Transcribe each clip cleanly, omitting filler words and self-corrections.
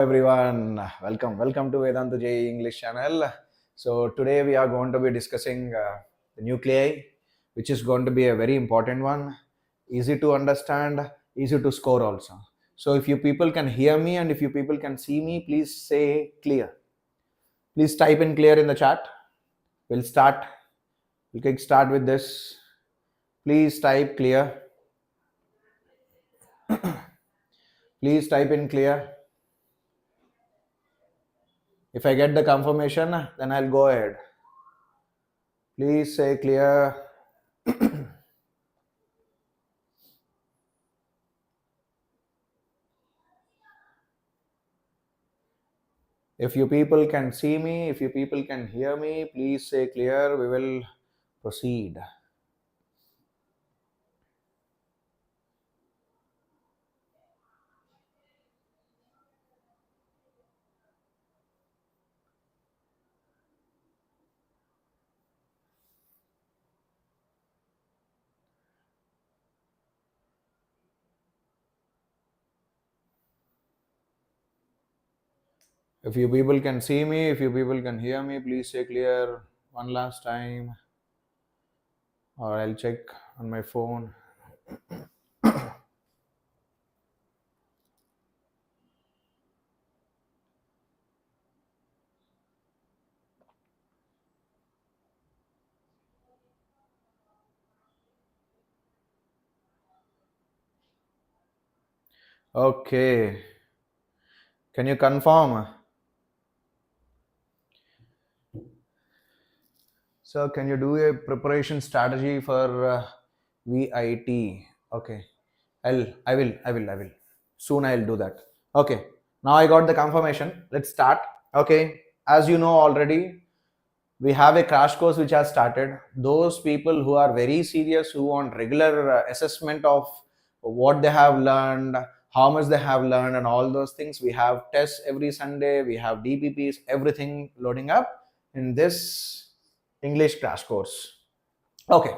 Everyone, welcome to Vedantu JEE English channel. So today we are going to be discussing the nuclei, which is going to be a very important one, easy to understand, easy to score also. So if you people can hear me and if you people can see me, please say clear. Please type in clear in the chat. We'll kick start with this. Please type clear. Please type in clear. If I get the confirmation, then I'll go ahead. Please say clear. If you people can see me, if you people can hear me, please say clear. We will proceed. If you people can see me, if you people can hear me, please say clear one last time, or I'll check on my phone. Okay. Can you confirm? So can you do a preparation strategy for VIT? Okay. I will. Soon I'll do that. Okay. Now I got the confirmation. Let's start. Okay. As you know already, we have a crash course which has started. Those people who are very serious, who want regular assessment of what they have learned, how much they have learned, and all those things, we have tests every Sunday, we have DPPs, everything loading up in this English crash course. Okay,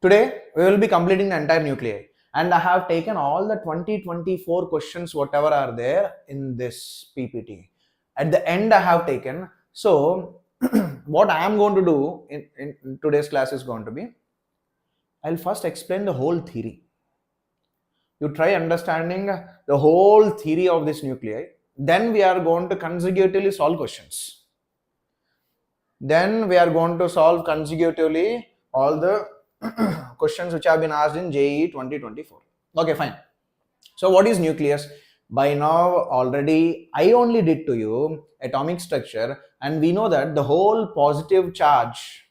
today we will be completing the entire nuclei, and I have taken all the 2024 questions whatever are there in this PPT. At the end I have taken. So what I am going to do in today's class is going to be, I'll first explain the whole theory. You try understanding the whole theory of this nuclei. Then we are going to consecutively solve questions. Then we are going to solve consecutively all the questions which have been asked in JEE 2024. Okay, fine. So what is nucleus? By now already I only did to you atomic structure, and we know that the whole positive charge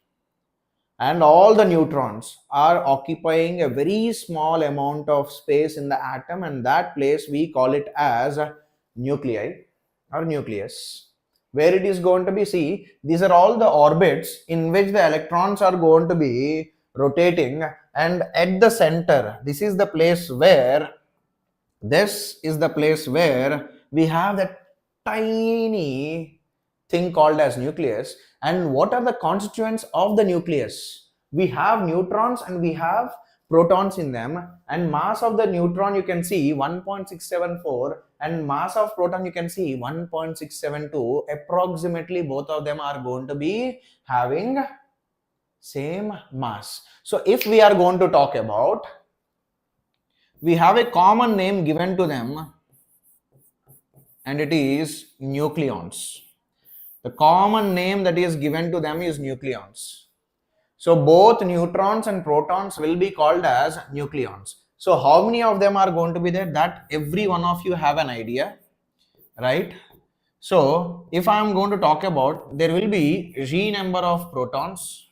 and all the neutrons are occupying a very small amount of space in the atom, and that place we call it as nuclei or nucleus, where it is going to be, see, these are all the orbits in which the electrons are going to be rotating, and at the center this is the place where we have that tiny thing called as nucleus. And what are the constituents of the nucleus? We have neutrons and we have protons in them, and mass of the neutron you can see 1.674 and mass of proton you can see 1.672. Approximately both of them are going to be having same mass. So if we are going to talk about, we have a common name given to them, and it is nucleons. The common name that is given to them is nucleons. So both neutrons and protons will be called as nucleons. So how many of them are going to be there? That every one of you have an idea, right? So if I am going to talk about, there will be G number of protons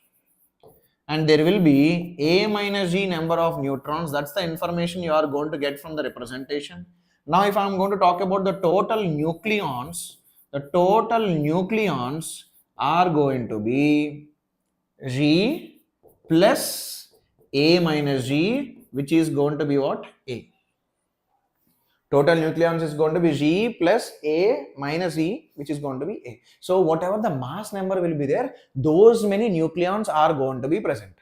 and there will be A minus G number of neutrons. That's the information you are going to get from the representation. Now if I am going to talk about the total nucleons are going to be G plus A minus G, which is going to be what? A. Total nucleons is going to be G plus A minus E, which is going to be A. So whatever the mass number will be there, those many nucleons are going to be present.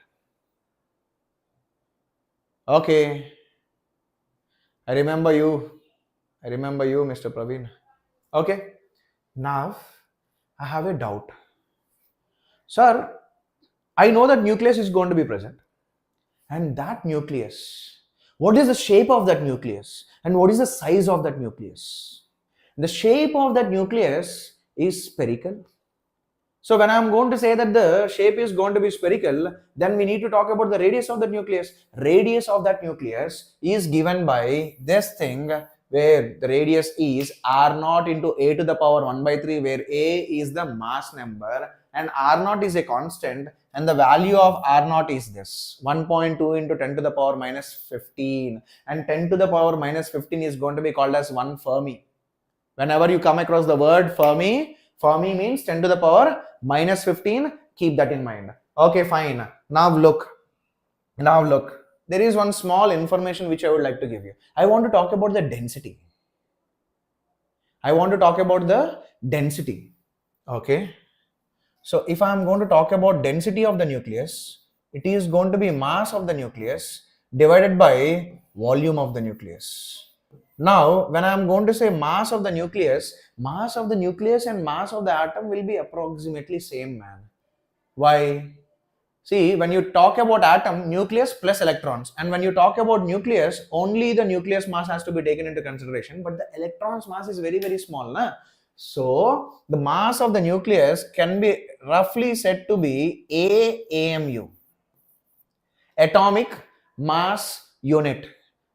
Okay. I remember you, Mr. Praveen. Okay. Now, I have a doubt. Sir, I know that nucleus is going to be present. And that nucleus, what is the shape of that nucleus? And what is the size of that nucleus? The shape of that nucleus is spherical. So when I'm going to say that the shape is going to be spherical, then we need to talk about the radius of the nucleus. Radius of that nucleus is given by this thing, where the radius is r0 into a to the power 1 by 3, where a is the mass number and r0 is a constant, and the value of r0 is this 1.2 into 10 to the power minus 15, and 10 to the power minus 15 is going to be called as 1 Fermi. Whenever you come across the word Fermi, Fermi means 10 to the power minus 15. Keep that in mind. Okay, fine. Now look. There is one small information which I would like to give you. I want to talk about the density. Okay. So if I am going to talk about density of the nucleus, it is going to be mass of the nucleus divided by volume of the nucleus. Now, when I am going to say mass of the nucleus and mass of the atom will be approximately same, man. Why? See, when you talk about atom, nucleus plus electrons, and when you talk about nucleus, only the nucleus mass has to be taken into consideration, but the electron's mass is very, very small, na? So, the mass of the nucleus can be roughly said to be AMU, atomic mass unit,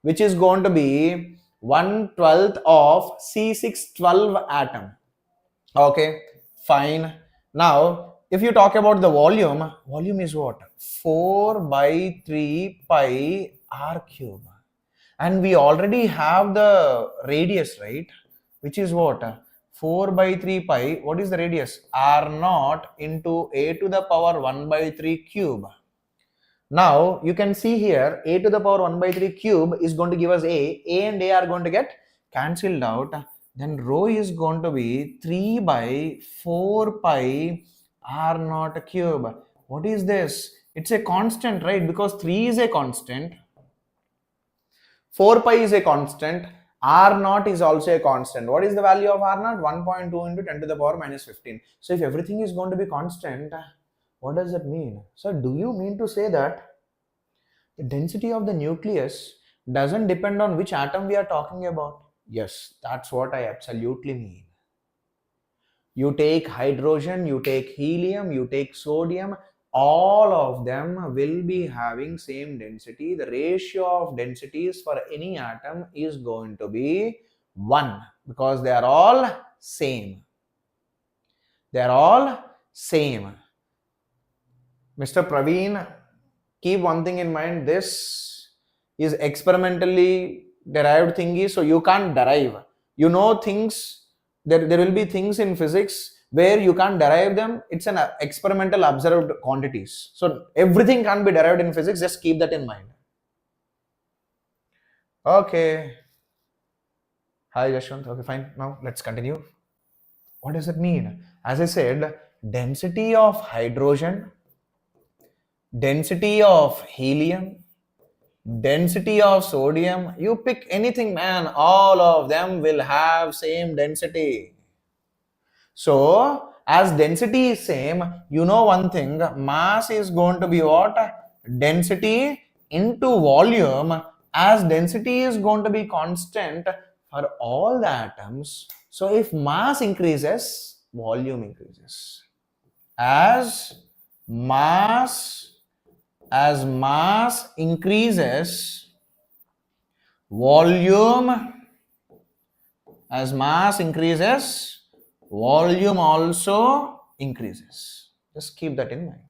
which is going to be 1/12 of C612 atom. Okay, fine. Now, if you talk about the volume is what? 4 by 3 pi r cube. And we already have the radius, right? Which is what? 4 by 3 pi. What is the radius? r0 into a to the power 1 by 3 cube. Now, you can see here, a to the power 1 by 3 cube is going to give us a and a are going to get cancelled out. Then rho is going to be 3 by 4 pi r0 cube. What is this? It's a constant, right? Because 3 is a constant, 4 pi is a constant, r0 is also a constant. What is the value of r0? 1.2 into 10 to the power minus 15. So if everything is going to be constant, what does that mean? So do you mean to say that the density of the nucleus doesn't depend on which atom we are talking about? Yes, that's what I absolutely mean. You take hydrogen, you take helium, you take sodium, all of them will be having same density. The ratio of densities for any atom is going to be 1 because they are all same. They are all same. Mr. Praveen, keep one thing in mind. This is experimentally derived thingy, so you can't derive. You know things, there will be things in physics where you can't derive them. It's an experimental observed quantities. So everything can't be derived in physics. Just keep that in mind. Okay. Hi, Jashwant. Okay, fine. Now let's continue. What does it mean? As I said, density of hydrogen, density of helium, density of sodium, you pick anything, man, all of them will have same density. So as density is same, you know one thing, mass is going to be what? Density into volume. As density is going to be constant for all the atoms, so if mass increases, volume increases. As mass increases, volume, as mass increases, volume also increases. Just keep that in mind.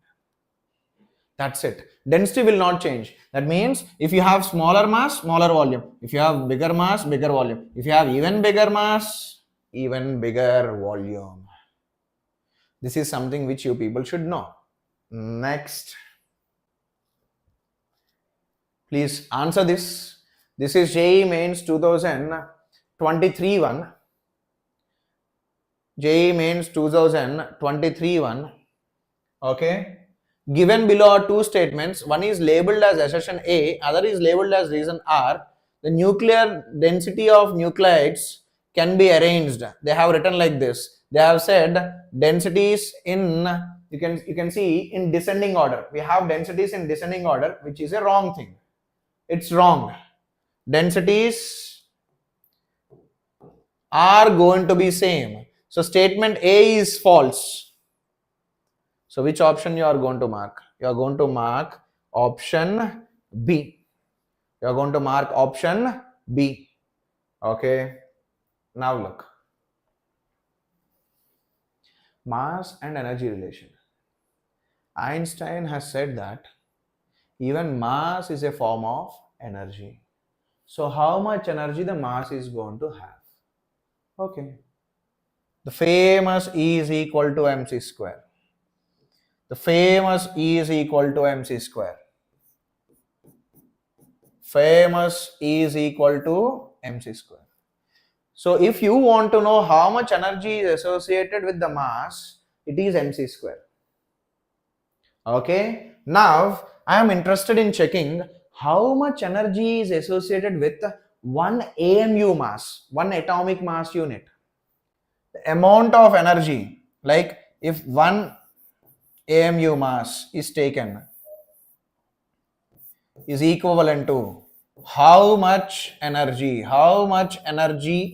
That's it. Density will not change. That means if you have smaller mass, smaller volume. If you have bigger mass, bigger volume. If you have even bigger mass, even bigger volume. This is something which you people should know. Next. Please answer this. This is JEE Mains 2023 one. JEE Mains 2023 one. Okay. Given below are two statements. One is labeled as assertion A, other is labeled as reason R. The nuclear density of nucleides can be arranged. They have written like this. They have said densities in, you can see in descending order. We have densities in descending order, which is a wrong thing. It's wrong. Densities are going to be same. So statement A is false. So which option you are going to mark? You are going to mark option B. You are going to mark option B. Okay. Now look. Mass and energy relation. Einstein has said that even mass is a form of energy. So how much energy the mass is going to have? Okay. The famous E is equal to mc square. The famous E is equal to mc square. Famous E is equal to mc square. So if you want to know how much energy is associated with the mass, it is mc square. Okay. Now I am interested in checking how much energy is associated with 1 AMU mass, 1 atomic mass unit. The amount of energy, like if 1 AMU mass is taken, is equivalent to how much energy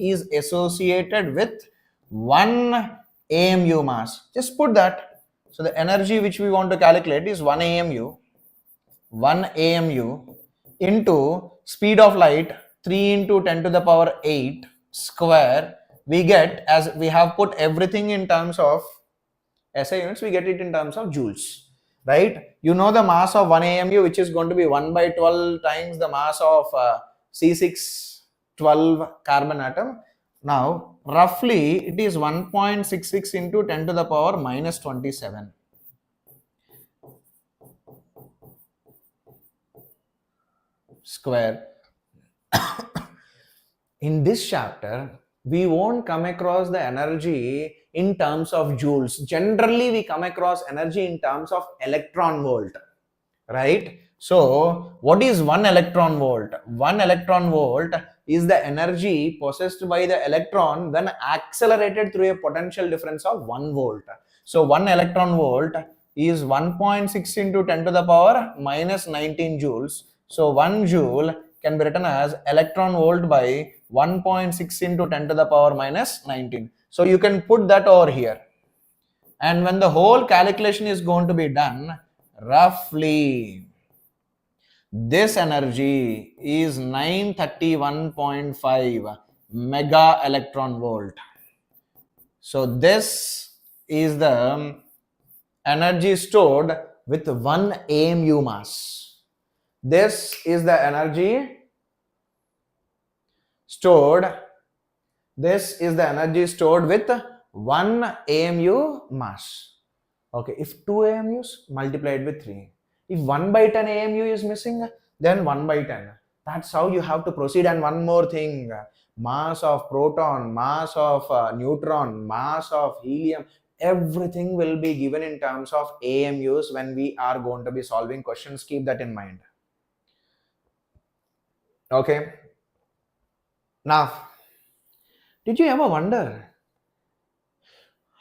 is associated with 1 AMU mass. Just put that. So the energy which we want to calculate is 1 AMU into speed of light 3 into 10 to the power 8 square. We get, as we have put everything in terms of SI units, we get it in terms of joules, right? You know the mass of 1 AMU, which is going to be 1 by 12 times the mass of C612 carbon atom. Now roughly it is 1.66 into 10 to the power minus 27. Square. In this chapter, we won't come across the energy in terms of joules. Generally, we come across energy in terms of electron volt, right? So, what is 1 electron volt? 1 electron volt is the energy possessed by the electron when accelerated through a potential difference of 1 volt. So, 1 electron volt is 1.6 into 10 to the power minus 19 joules. So 1 joule can be written as electron volt by 1.6 into 10 to the power minus 19. So you can put that over here. And when the whole calculation is going to be done, roughly this energy is 931.5 mega electron volt. So this is the energy stored with 1 AMU mass. This is the energy stored. This is the energy stored with 1 AMU mass. Okay, if 2 AMUs, multiplied with 3. If 1 by 10 AMU is missing, then 1 by 10. That's how you have to proceed. And one more thing, mass of proton, mass of neutron, mass of helium, everything will be given in terms of AMUs when we are going to be solving questions. Keep that in mind. Okay. Now, did you ever wonder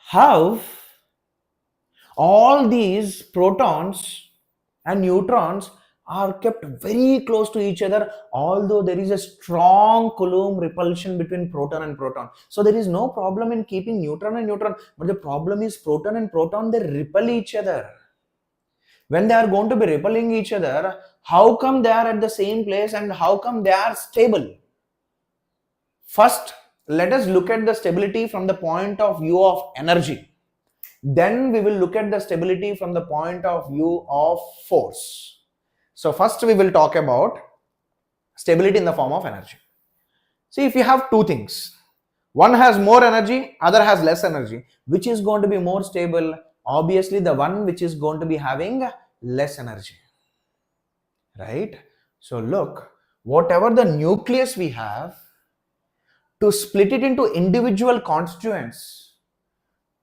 how all these protons and neutrons are kept very close to each other, although there is a strong Coulomb repulsion between proton and proton? So there is no problem in keeping neutron and neutron, but the problem is proton and proton, they repel each other. When they are going to be repelling each other, how come they are at the same place and how come they are stable? First, let us look at the stability from the point of view of energy. Then we will look at the stability from the point of view of force. So first we will talk about stability in the form of energy. See, if you have two things, one has more energy, other has less energy, which is going to be more stable? Obviously the one which is going to be having less energy, right? So look, whatever the nucleus we have, to split it into individual constituents,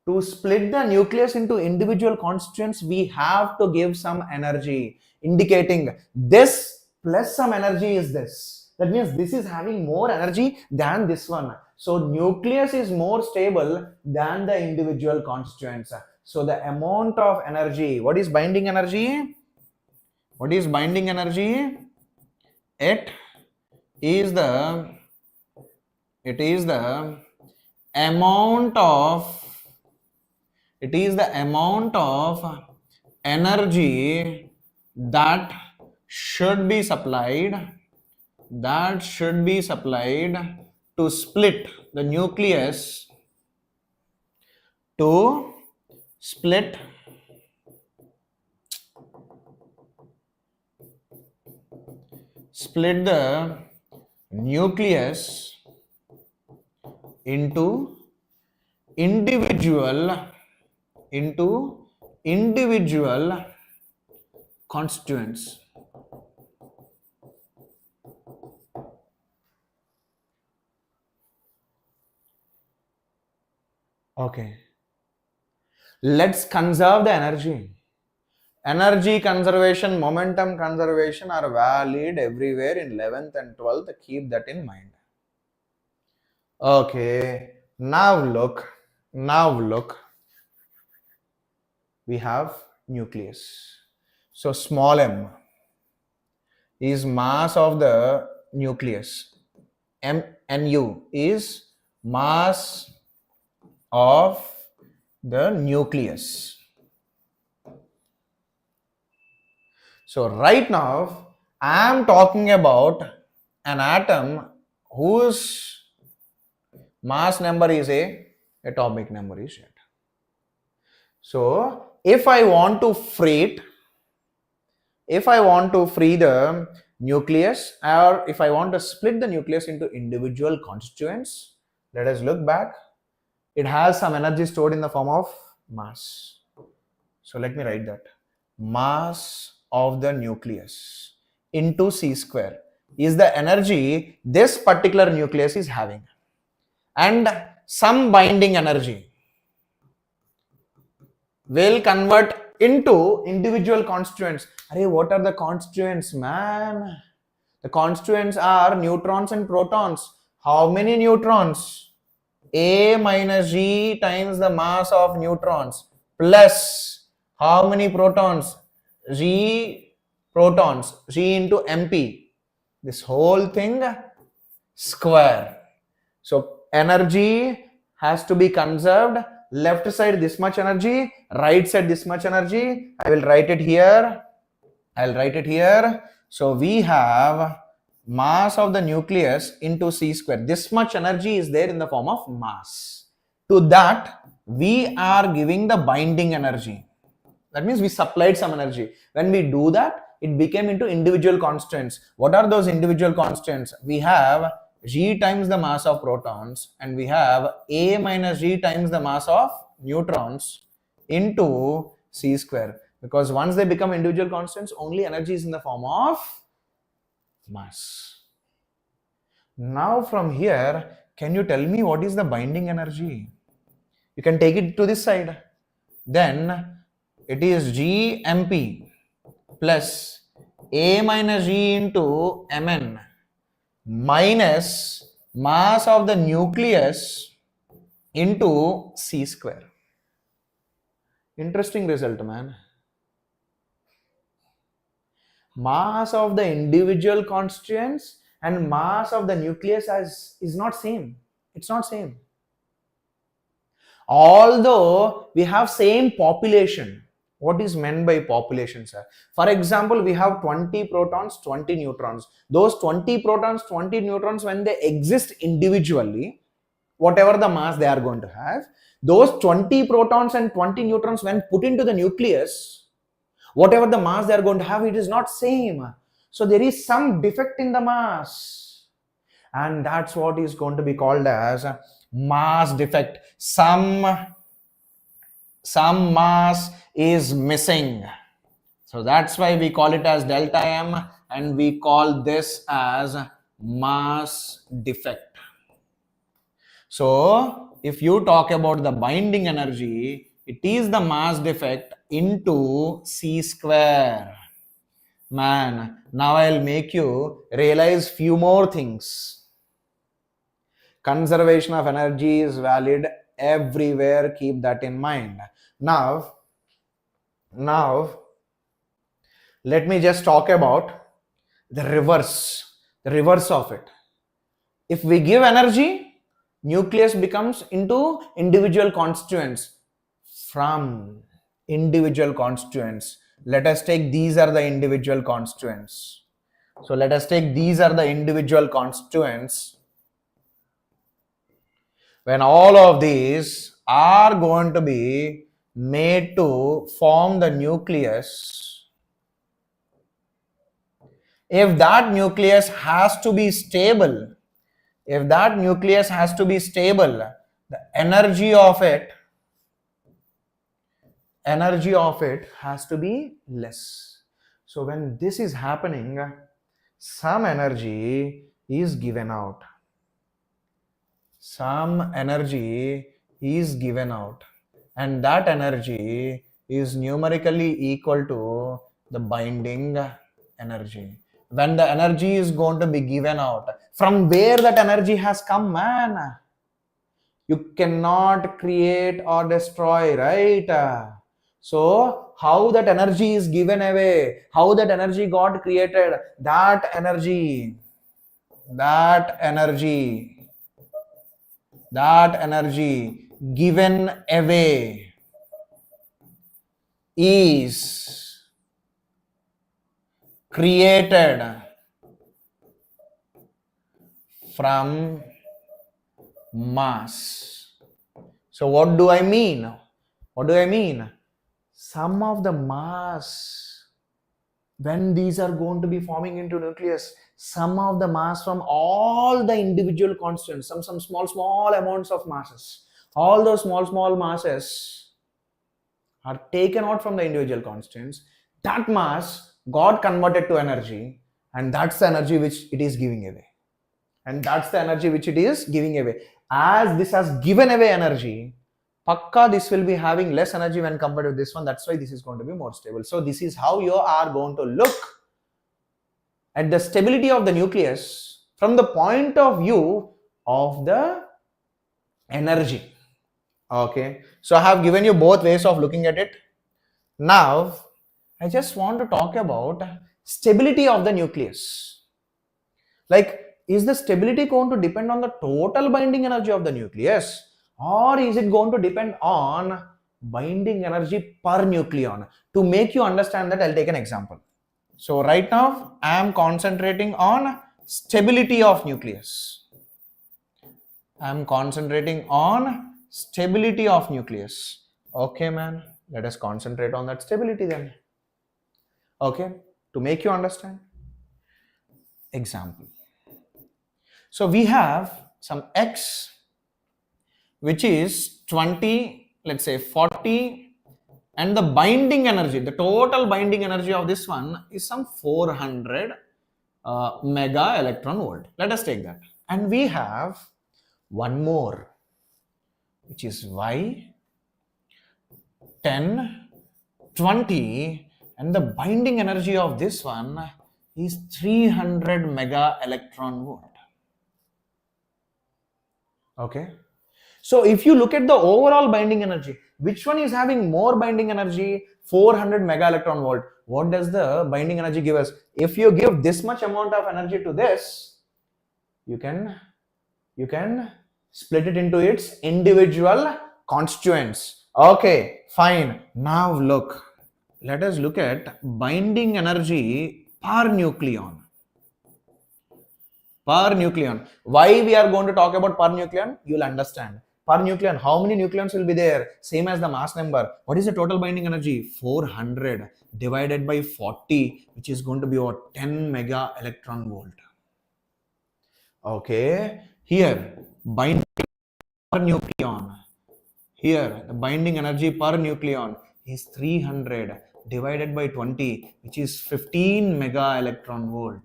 to split the nucleus into individual constituents, we have to give some energy, indicating this plus some energy is this. That means this is having more energy than this one. So nucleus is more stable than the individual constituents. So the amount of energy, what is binding energy? What is binding energy? It is the amount of energy that should be supplied to split the nucleus, to split the nucleus into individual constituents. Okay. Let's conserve the energy. Energy conservation, momentum conservation are valid everywhere in 11th and 12th. Keep that in mind. Okay. Now look. We have nucleus. So small m is mass of the nucleus. Nu is mass of the nucleus. So right now I am talking about an atom whose mass number is a atomic number is 8. So if I want to free the nucleus, or if I want to split the nucleus into individual constituents, let us look back. It has some energy stored in the form of mass. So let me write that. Mass of the nucleus into C square is the energy this particular nucleus is having, and some binding energy will convert into individual constituents. Arey, what are the constituents, man? The constituents are neutrons and protons. How many neutrons? A minus G times the mass of neutrons plus how many protons? G protons, G into MP. This whole thing square. So energy has to be conserved. Left side this much energy, right side this much energy. I will write it here. So we have mass of the nucleus into C square. This much energy is there in the form of mass. To that we are giving the binding energy. That means we supplied some energy. When we do that, it became into individual constants. What are those individual constants? We have G times the mass of protons, and we have A minus G times the mass of neutrons into C square. Because once they become individual constants, only energy is in the form of mass. Now from here, can you tell me what is the binding energy? You can take it to this side. Then it is GMP plus A minus G into Mn minus mass of the nucleus into C square. Interesting result, man. Mass of the individual constituents and mass of the nucleus is not same. It's not same. Although we have same population. What is meant by population, sir? For example, we have 20 protons, 20 neutrons. Those 20 protons, 20 neutrons, when they exist individually, whatever the mass they are going to have, those 20 protons and 20 neutrons, when put into the nucleus, whatever the mass they are going to have, it is not same. So there is some defect in the mass, and that's what is going to be called as mass defect. Some mass is missing. So that's why we call it as delta M, and we call this as mass defect. So if you talk about the binding energy, it is the mass defect into C square. Man, now I'll make you realize few more things. Conservation of energy is valid everywhere. Keep that in mind. Now, let me just talk about the reverse of it. If we give energy, nucleus becomes into individual constituents. From individual constituents, let us take these are the individual constituents. So let us take these are the individual constituents. When all of these are going to be made to form the nucleus, if that nucleus has to be stable, the energy of it has to be less. So when this is happening, some energy is given out. And that energy is numerically equal to the binding energy. When the energy is going to be given out, from where that energy has come, man, you cannot create or destroy, right? So how that energy is given away, how that energy got created, that energy given away is created from mass. So what do I mean? Some of the mass, when these are going to be forming into nucleus, some of the mass from all the individual constants, some small amounts of masses, all those small masses are taken out from the individual constants. That mass got converted to energy, and that's the energy which it is giving away. As this has given away energy, pakka this will be having less energy when compared to this one. That's why this is going to be more stable. So this is how you are going to look at the stability of the nucleus from the point of view of the energy. Okay, so I have given you both ways of looking at it. Now I just want to talk about stability of the nucleus. Like, is the stability going to depend on the total binding energy of the nucleus, or is it going to depend on binding energy per nucleon? To make you understand that, I'll take an example. So right now I am concentrating on stability of nucleus. Okay, man, let us concentrate on that stability then. Okay, to make you understand. Example. So we have some X which is 20, let's say 40, and the binding energy, the total binding energy of this one is some 400 mega electron volt. Let us take that. And we have one more, which is Y, 10, 20, and the binding energy of this one is 300 mega electron volt. Okay. So if you look at the overall binding energy, which one is having more binding energy? 400 mega electron volt. What does the binding energy give us? If you give this much amount of energy to this, you can split it into its individual constituents. Okay, fine. Now look, let us look at binding energy per nucleon. Why we are going to talk about per nucleon? You'll understand. Per nucleon, how many nucleons will be there? Same as the mass number. What is the total binding energy? 400 divided by 40, which is going to be over 10 mega electron volt. Okay, here binding per nucleon. Here the binding energy per nucleon is 300 divided by 20, which is 15 mega electron volt.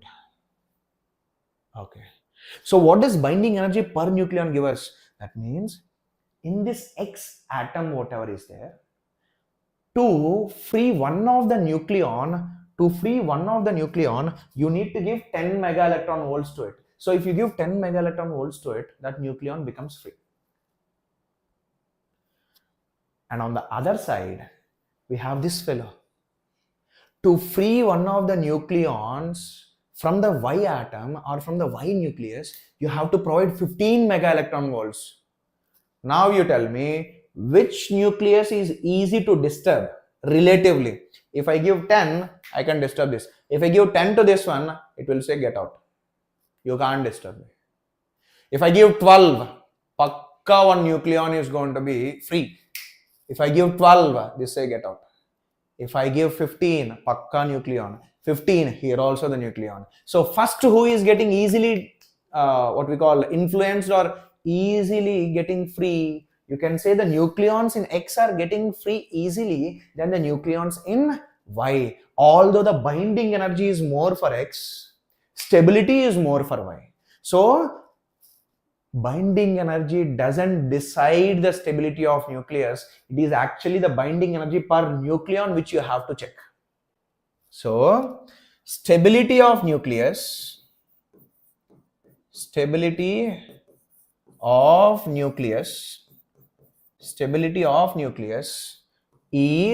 Okay, so what does binding energy per nucleon give us? That means in this X atom, whatever is there, to free one of the nucleon, you need to give 10 mega electron volts to it. So if you give 10 megaelectron volts to it, that nucleon becomes free. And on the other side, we have this fellow. To free one of the nucleons from the Y atom or from the Y nucleus, you have to provide 15 megaelectron volts. Now you tell me which nucleus is easy to disturb relatively. If I give 10, I can disturb this. If I give 10 to this one, it will say get out. You can't disturb me. If I give 12, pakka one nucleon is going to be free. If I give 12, this say get out. If I give 15, pakka nucleon. 15, here also the nucleon. So first who is getting easily what we call influenced or easily getting free, you can say the nucleons in X are getting free easily than the nucleons in Y. Although the binding energy is more for X, stability is more for Y. So binding energy doesn't decide the stability of nucleus. It is actually the binding energy per nucleon which you have to check. So stability of nucleus is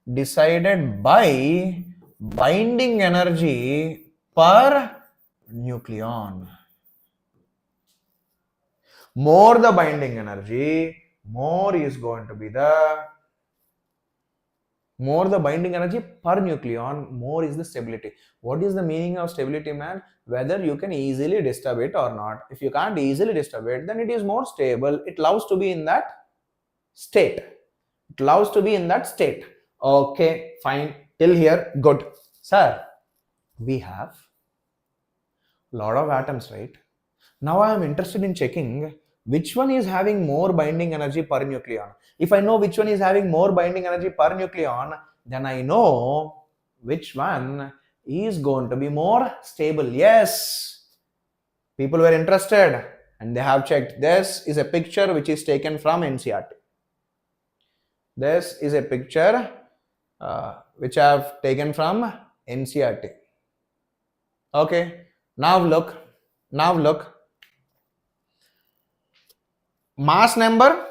decided by binding energy per nucleon. More the binding energy, more is going to be the binding energy per nucleon, more is the stability. What is the meaning of stability, man? Whether you can easily disturb it or not. If you can't easily disturb it, then it is more stable. It loves to be in that state. Okay, fine. Till here, good. Sir, we have a lot of atoms, right? Now I am interested in checking which one is having more binding energy per nucleon. If I know which one is having more binding energy per nucleon, then I know which one is going to be more stable. Yes, people were interested and they have checked. This is a picture which is taken from NCERT. This is a picture which I have taken from NCERT. Okay, now look. Mass number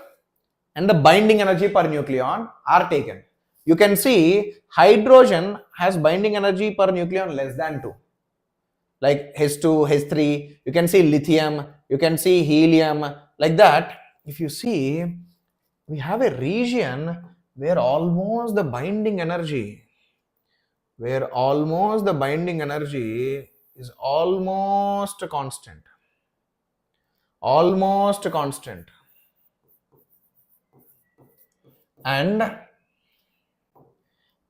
and the binding energy per nucleon are taken. You can see hydrogen has binding energy per nucleon less than 2. Like H2, H3, you can see lithium, you can see helium, like that. If you see, we have a region where almost the binding energy is almost constant.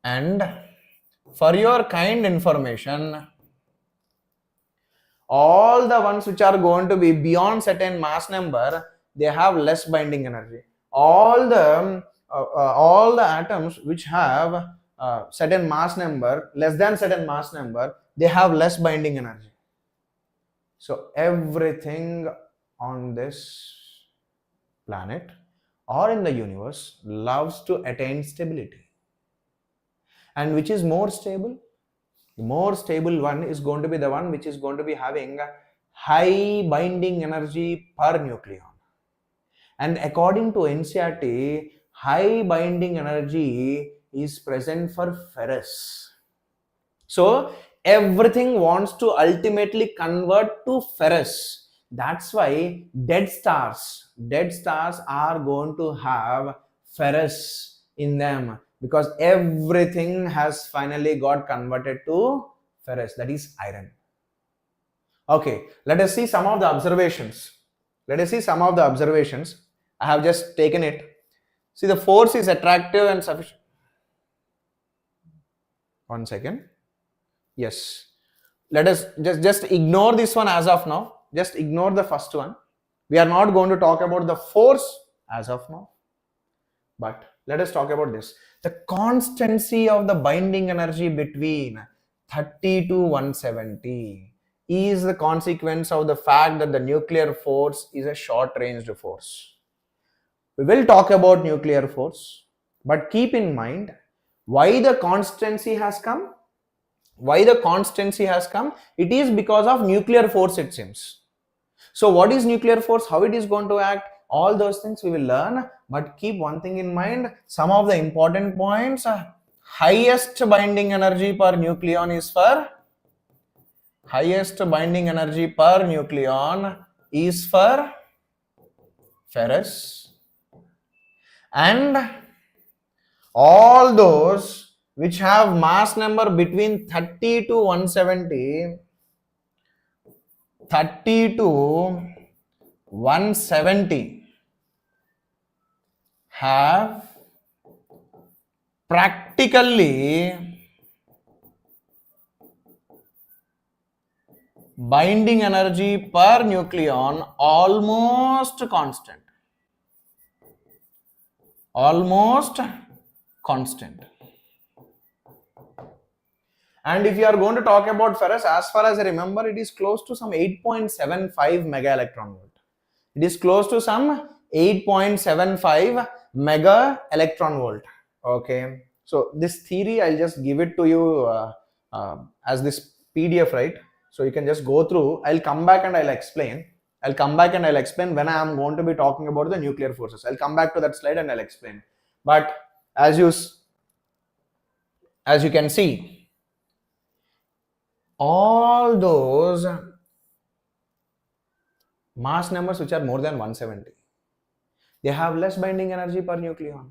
And for your kind information, all the ones which are going to be beyond certain mass number, they have less binding energy. All the atoms which have certain mass number, less than certain mass number, they have less binding energy. So everything on this planet or in the universe loves to attain stability. And which is more stable? The more stable one is going to be the one which is going to be having high binding energy per nucleon. And according to NCERT, high binding energy is present for ferrous. So everything wants to ultimately convert to ferrous. That's why dead stars are going to have ferrous in them, because everything has finally got converted to ferrous, that is iron. Okay, let us see some of the observations. I have just taken it. See, the force is attractive and sufficient. 1 second. Yes. Let us just ignore this one as of now. Just ignore the first one. We are not going to talk about the force as of now. But let us talk about this. The constancy of the binding energy between 30 to 170 is the consequence of the fact that the nuclear force is a short-ranged force. We will talk about nuclear force, but keep in mind why the constancy has come. Why the constancy has come? It is because of nuclear force, it seems. So what is nuclear force, how it is going to act, all those things we will learn, but keep one thing in mind, some of the important points. Highest binding energy per nucleon is for ferrous, and all those which have mass number between 30 to 170 have practically binding energy per nucleon almost constant. And if you are going to talk about ferrous, as far as I remember, it is close to some 8.75 mega electron volt. It is close to some 8.75 mega electron volt. Okay. So this theory, I'll just give it to you as this PDF, right? So you can just go through. I'll come back and I'll explain. When I am going to be talking about the nuclear forces. I'll come back to that slide and I'll explain. But as you can see, all those mass numbers which are more than 170, they have less binding energy per nucleon.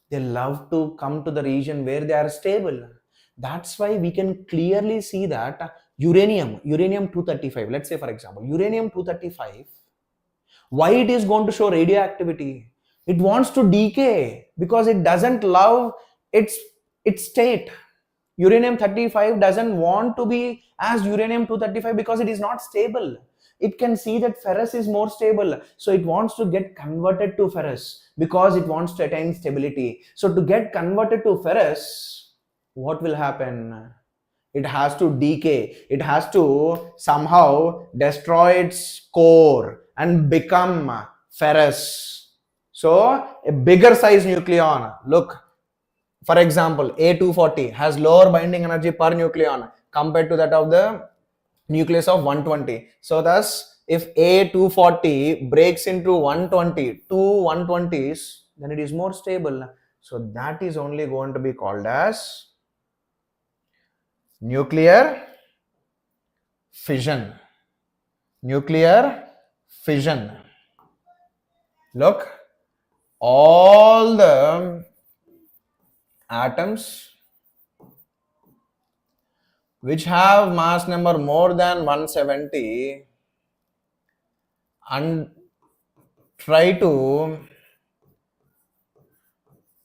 They love to come to the region where they are stable. That's why we can clearly see that uranium 235, let's say for example, uranium 235, why it is going to show radioactivity? It wants to decay because it doesn't love its state. Uranium 35 doesn't want to be as uranium 235 because it is not stable. It can see that ferrous is more stable, so it wants to get converted to ferrous because it wants to attain stability. So to get converted to ferrous, what will happen? It has to decay. It has to somehow destroy its core and become ferrous. So a bigger size nucleon, look, for example, A240 has lower binding energy per nucleon compared to that of the nucleus of 120. So thus, if A240 breaks into 120, two 120s, then it is more stable. So that is only going to be called as nuclear fission. Look, all the atoms which have mass number more than 170 and try to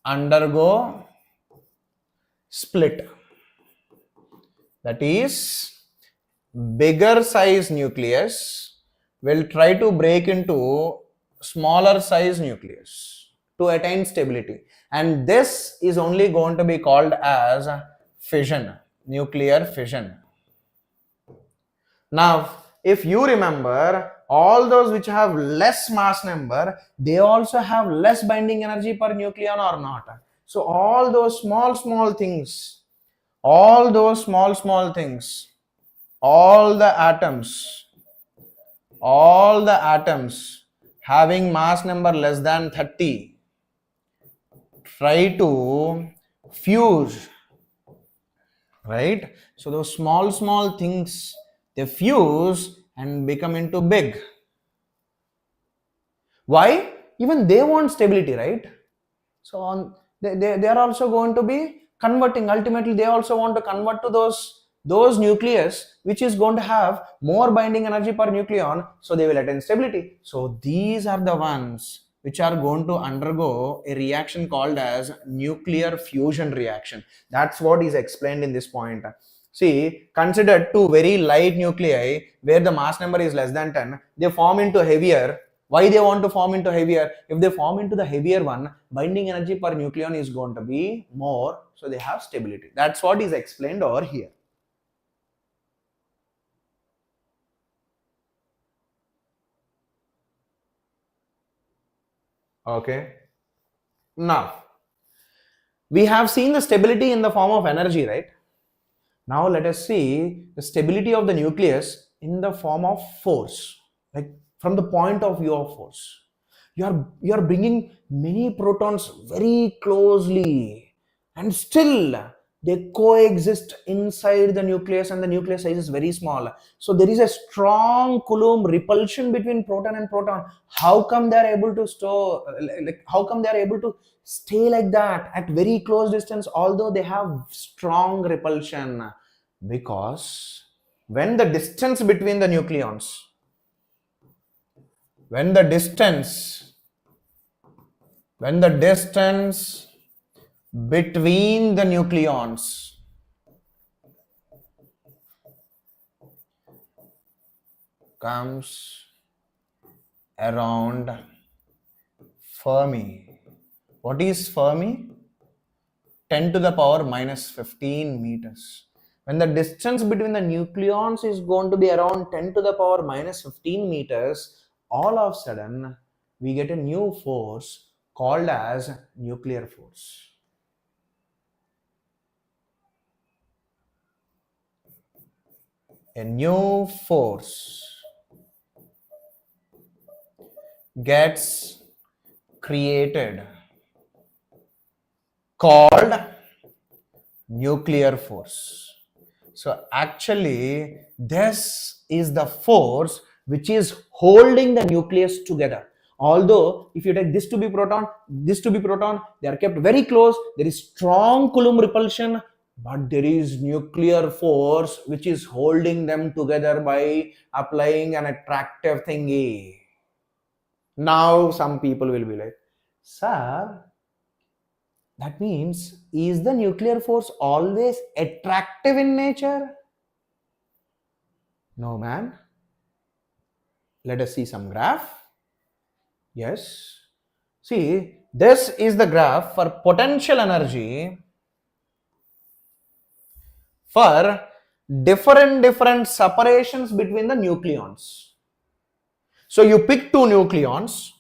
undergo split. That is, bigger size nucleus will try to break into smaller size nucleus to attain stability, and this is only going to be called as fission, nuclear fission. Now, if you remember, all those which have less mass number, they also have less binding energy per nucleon or not. So all those small things, all the atoms having mass number less than 30 try to fuse, right? So those small things, they fuse and become into big. Why? Even they want stability, right? So they are also going to be converting. Ultimately, they also want to convert to those nucleus which is going to have more binding energy per nucleon, so they will attain stability. So these are the ones which are going to undergo a reaction called as nuclear fusion reaction. That's what is explained in this point. See, consider two very light nuclei where the mass number is less than 10, they form into heavier. Why they want to form into heavier? If they form into the heavier one, binding energy per nucleon is going to be more, so they have stability. That's what is explained over here. Okay. Now, we have seen the stability in the form of energy, right? Now let us see the stability of the nucleus in the form of force, like from the point of view of force. You are bringing many protons very closely, and still they coexist inside the nucleus, and the nucleus size is very small. So there is a strong Coulomb repulsion between proton and proton. How come they are able to store, like how come they are able to stay like that at very close distance, although they have strong repulsion? Because when the distance between the nucleons, when the distance when the distance between the nucleons comes around Fermi. What is Fermi? 10 to the power minus 15 meters. When the distance between the nucleons is going to be around 10 to the power minus 15 meters, all of a sudden we get a new force called as nuclear force. A new force gets created called nuclear force. So actually this is the force which is holding the nucleus together. Although if you take this to be proton, this to be proton, they are kept very close, there is strong Coulomb repulsion, but there is nuclear force which is holding them together by applying an attractive thingy. Now some people will be like, sir, that means, is the nuclear force always attractive in nature? No, man. Let us see some graph. Yes. See, this is the graph for potential energy for different separations between the nucleons. So you pick two nucleons,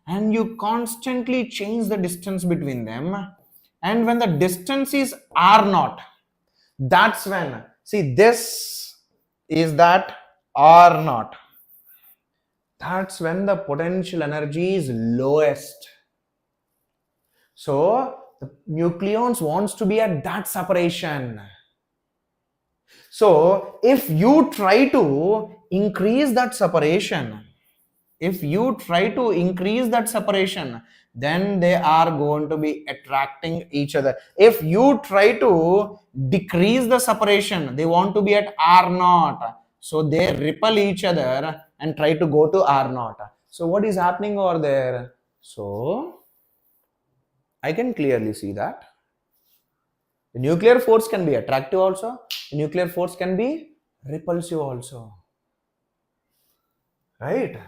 and you constantly change the distance between them. And when the distance is R naught, that's when, see, this is that R naught. That's when the potential energy is lowest. So the nucleons wants to be at that separation. So if you try to increase that separation, then they are going to be attracting each other. If you try to decrease the separation, they want to be at R naught. So they repel each other and try to go to R naught. So what is happening over there? So I can clearly see that the nuclear force can be attractive also, the nuclear force can be repulsive also. Right?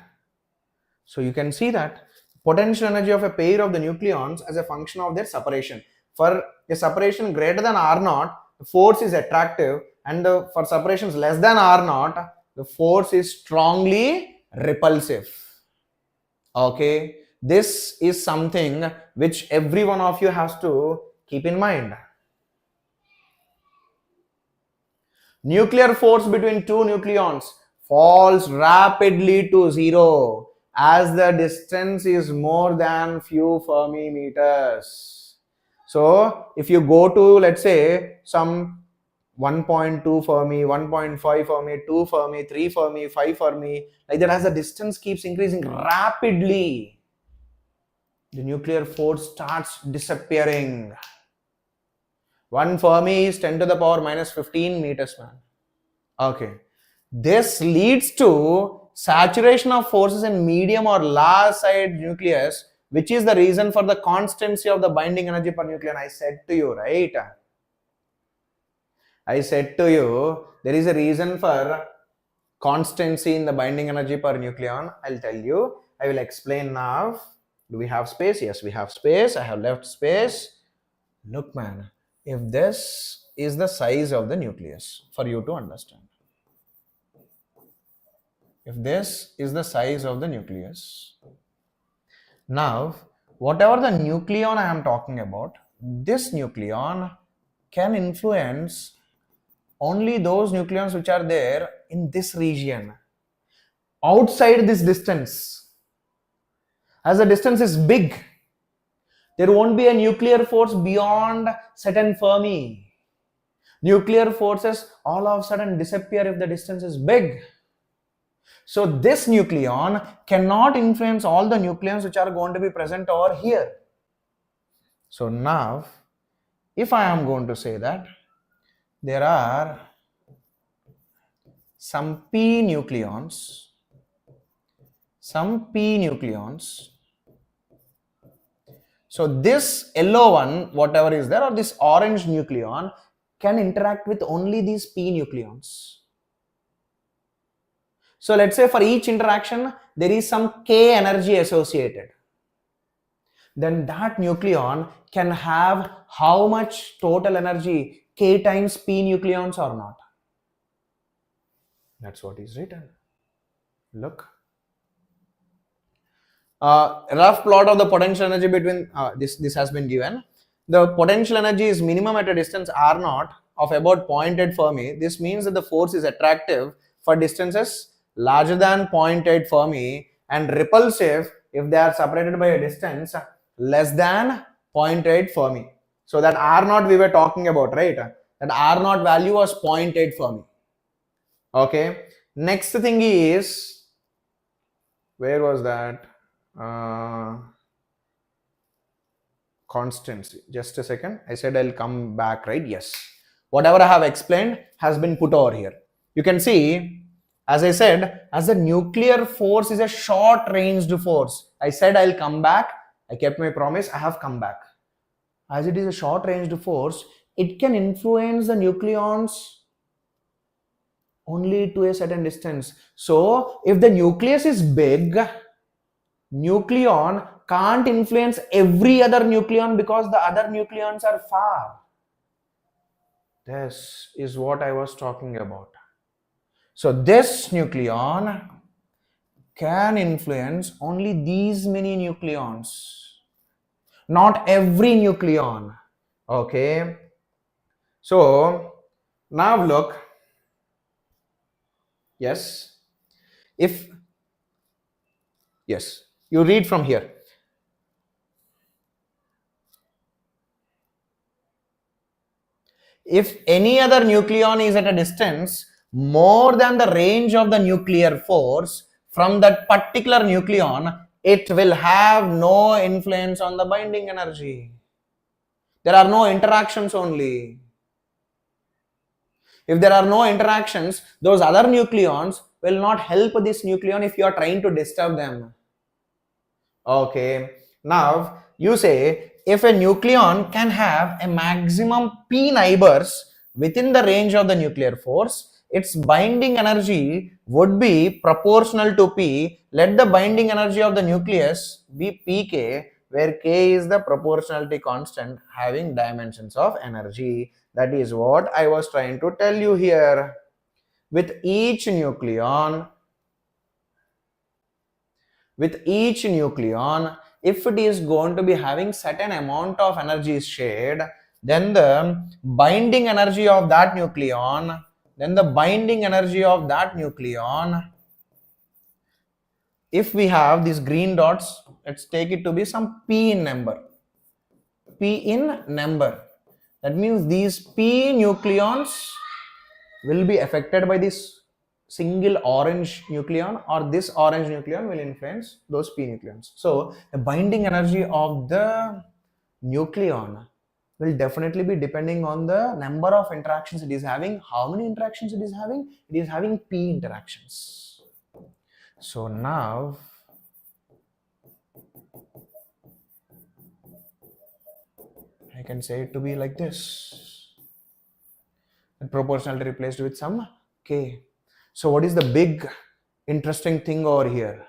So you can see that potential energy of a pair of the nucleons as a function of their separation. For a separation greater than R naught, the force is attractive, and for separations less than R naught, the force is strongly repulsive. Okay, this is something which every one of you has to keep in mind. Nuclear force between two nucleons falls rapidly to zero as the distance is more than few Fermi meters. So if you go to, let's say, some 1.2 Fermi, 1.5 Fermi, 2 Fermi, 3 Fermi, 5 Fermi, like that, as the distance keeps increasing rapidly, the nuclear force starts disappearing. 1 Fermi is 10 to the power minus 15 meters, man. Okay. This leads to saturation of forces in medium or large side nucleus, which is the reason for the constancy of the binding energy per nucleon. I said to you, right? I said to you, there is a reason for constancy in the binding energy per nucleon. I'll tell you. I will explain now. Do we have space? Yes, we have space. I have left space. Look, man, if this is the size of the nucleus, for you to understand. If this is the size of the nucleus, now whatever the nucleon I am talking about, this nucleon can influence only those nucleons which are there in this region. Outside this distance, as the distance is big, there won't be a nuclear force beyond certain Fermi. Nuclear forces all of a sudden disappear if the distance is big. So this nucleon cannot influence all the nucleons which are going to be present over here. So now, if I am going to say that there are some p nucleons, so this yellow one, whatever is there, or this orange nucleon can interact with only these p nucleons. So let's say for each interaction, there is some k energy associated. Then that nucleon can have how much total energy? K times p nucleons or not? That's what is written. Look. Rough plot of the potential energy between this has been given. The potential energy is minimum at a distance r0 of about 0.8 Fermi. This means that the force is attractive for distances larger than 0.8 Fermi and repulsive if they are separated by a distance less than 0.8 Fermi. So that r0 we were talking about, right? That r0 value was 0.8 Fermi. Okay. Next thing is, where was that? Constancy. Just a second. I said I'll come back, right? Yes. Whatever I have explained has been put over here. You can see, as I said, as the nuclear force is a short-ranged force. I said I'll come back. I kept my promise. I have come back. As it is a short-ranged force, it can influence the nucleons only to a certain distance. So, if the nucleus is big, nucleon can't influence every other nucleon because the other nucleons are far. This is what I was talking about. So this nucleon can influence only these many nucleons, not every nucleon. Okay. So now look. Yes. Yes, you read from here. If any other nucleon is at a distance more than the range of the nuclear force from that particular nucleon, it will have no influence on the binding energy. There are no interactions only. If there are no interactions, those other nucleons will not help this nucleon if you are trying to disturb them. Okay. Now, you say if a nucleon can have a maximum p neighbors within the range of the nuclear force, its binding energy would be proportional to p. Let the binding energy of the nucleus be pk, where k is the proportionality constant having dimensions of energy. That is what I was trying to tell you here. With each nucleon, if it is going to be having certain amount of energy shared, then the binding energy of that nucleon, if we have these green dots, let's take it to be some p in number. That means these p nucleons will be affected by this single orange nucleon, or this orange nucleon will influence those p nucleons. So the binding energy of the nucleon will definitely be depending on the number of interactions it is having. How many interactions it is having? It is having p interactions. So now I can say it to be like this. And proportionality replaced with some k. So what is the big interesting thing over here?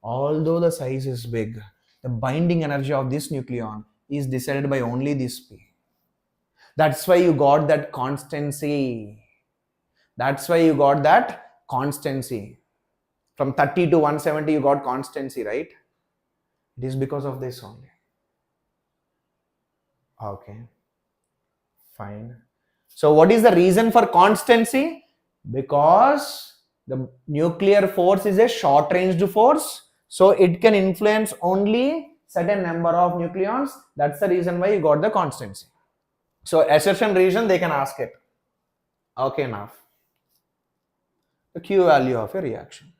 Although the size is big, the binding energy of this nucleon is decided by only this p. That's why you got that constancy. From 30 to 170 you got constancy, right? It is because of this only. Okay, fine. So what is the reason for constancy? Because the nuclear force is a short ranged force, so it can influence only certain number of nucleons. That's the reason why you got the constancy. So assertion reason they can ask it. Okay, now the Q value of a reaction.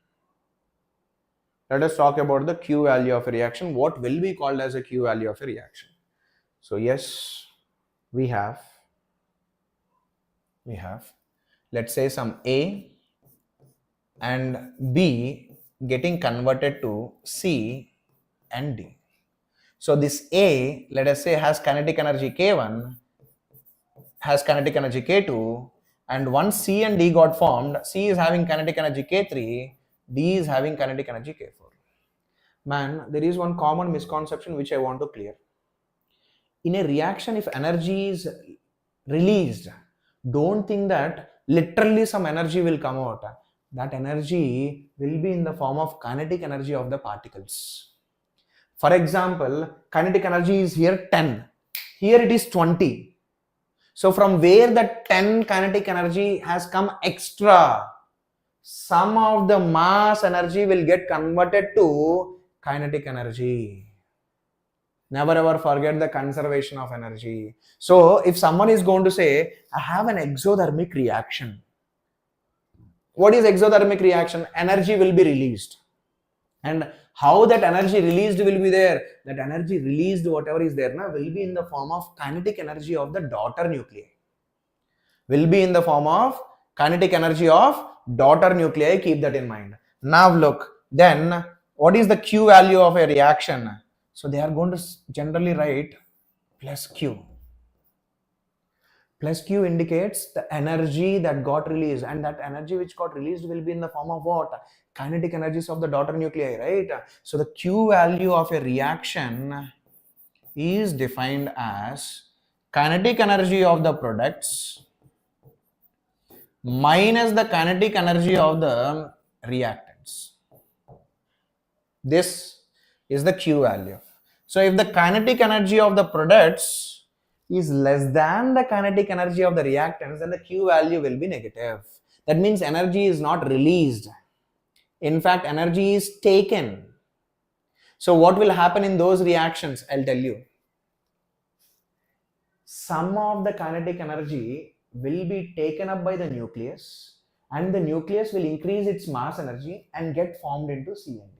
Let us talk about the Q value of a reaction. What will be called as a Q value of a reaction? So yes, we have let's say some A and B getting converted to C and D. So this A, let us say, has kinetic energy K1, has kinetic energy K2, and once C and D got formed, C is having kinetic energy K3, D is having kinetic energy K4. Man, there is one common misconception which I want to clear. In a reaction, if energy is released, don't think that literally some energy will come out. That energy will be in the form of kinetic energy of the particles. For example, kinetic energy is here 10, here it is 20. So from where that 10 kinetic energy has come extra, some of the mass energy will get converted to kinetic energy. Never ever forget the conservation of energy. So if someone is going to say, I have an exothermic reaction. What is exothermic reaction? Energy will be released. And how that energy released will be there? That energy released, whatever is there, will be in the form of kinetic energy of the daughter nuclei. Will be in the form of kinetic energy of daughter nuclei. Keep that in mind. Now look, then what is the Q value of a reaction? So they are going to generally write plus Q. Plus Q indicates the energy that got released, and that energy which got released will be in the form of what? Kinetic energies of the daughter nuclei, right? So the Q value of a reaction is defined as kinetic energy of the products minus the kinetic energy of the reactants. This is the Q value. So if the kinetic energy of the products is less than the kinetic energy of the reactants, then the Q value will be negative. That means energy is not released. In fact, energy is taken. So what will happen in those reactions? I'll tell you. Some of the kinetic energy will be taken up by the nucleus, and the nucleus will increase its mass energy and get formed into C and D.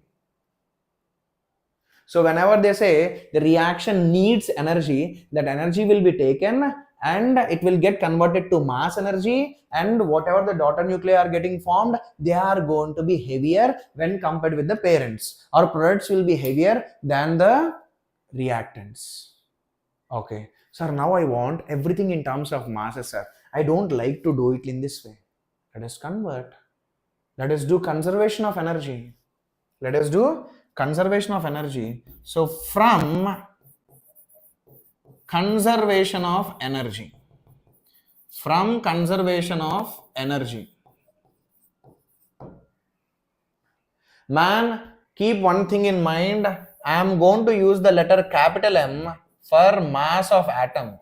So whenever they say the reaction needs energy, that energy will be taken and it will get converted to mass energy, and whatever the daughter nuclei are getting formed, they are going to be heavier when compared with the parents. Our products will be heavier than the reactants. Okay. Sir, now I want everything in terms of masses, sir. I don't like to do it in this way. Let us convert. Let us do conservation of energy. Let us do conservation of energy. So from conservation of energy, man, keep one thing in mind. I am going to use the letter capital M for mass of atom.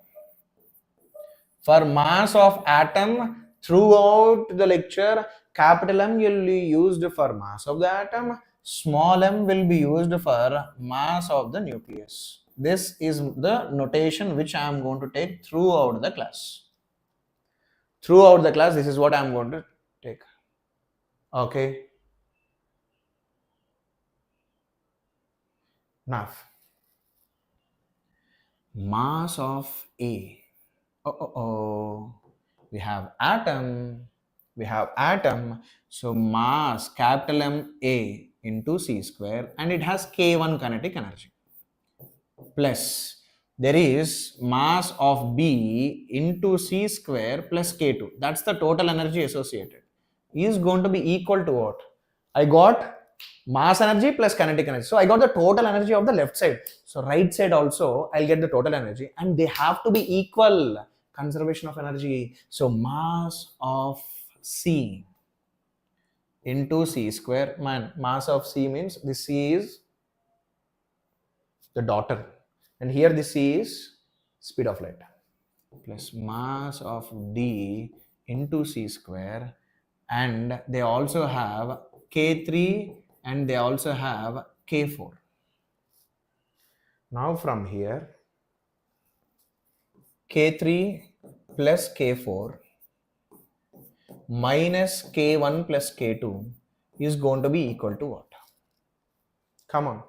For mass of atom, throughout the lecture, capital M will be used for mass of the atom, small m will be used for mass of the nucleus. This is the notation which I am going to take throughout the class. Throughout the class, this is what I am going to take. Okay. Now, mass of A. We have atom. So mass capital M A into C square, and it has K1 kinetic energy. Plus there is mass of B into C square plus K2. That's the total energy associated. Is going to be equal to what? I got mass energy plus kinetic energy. So I got the total energy of the left side. So right side also I'll get the total energy, and they have to be equal. Conservation of energy. So mass of C into C square. Man, mass of C means this C is the daughter, and here this C is speed of light, plus mass of d into c square, and they also have k3 and they also have k4. Now from here, k3 plus k4 minus k1 plus k2 is going to be equal to what? Come on.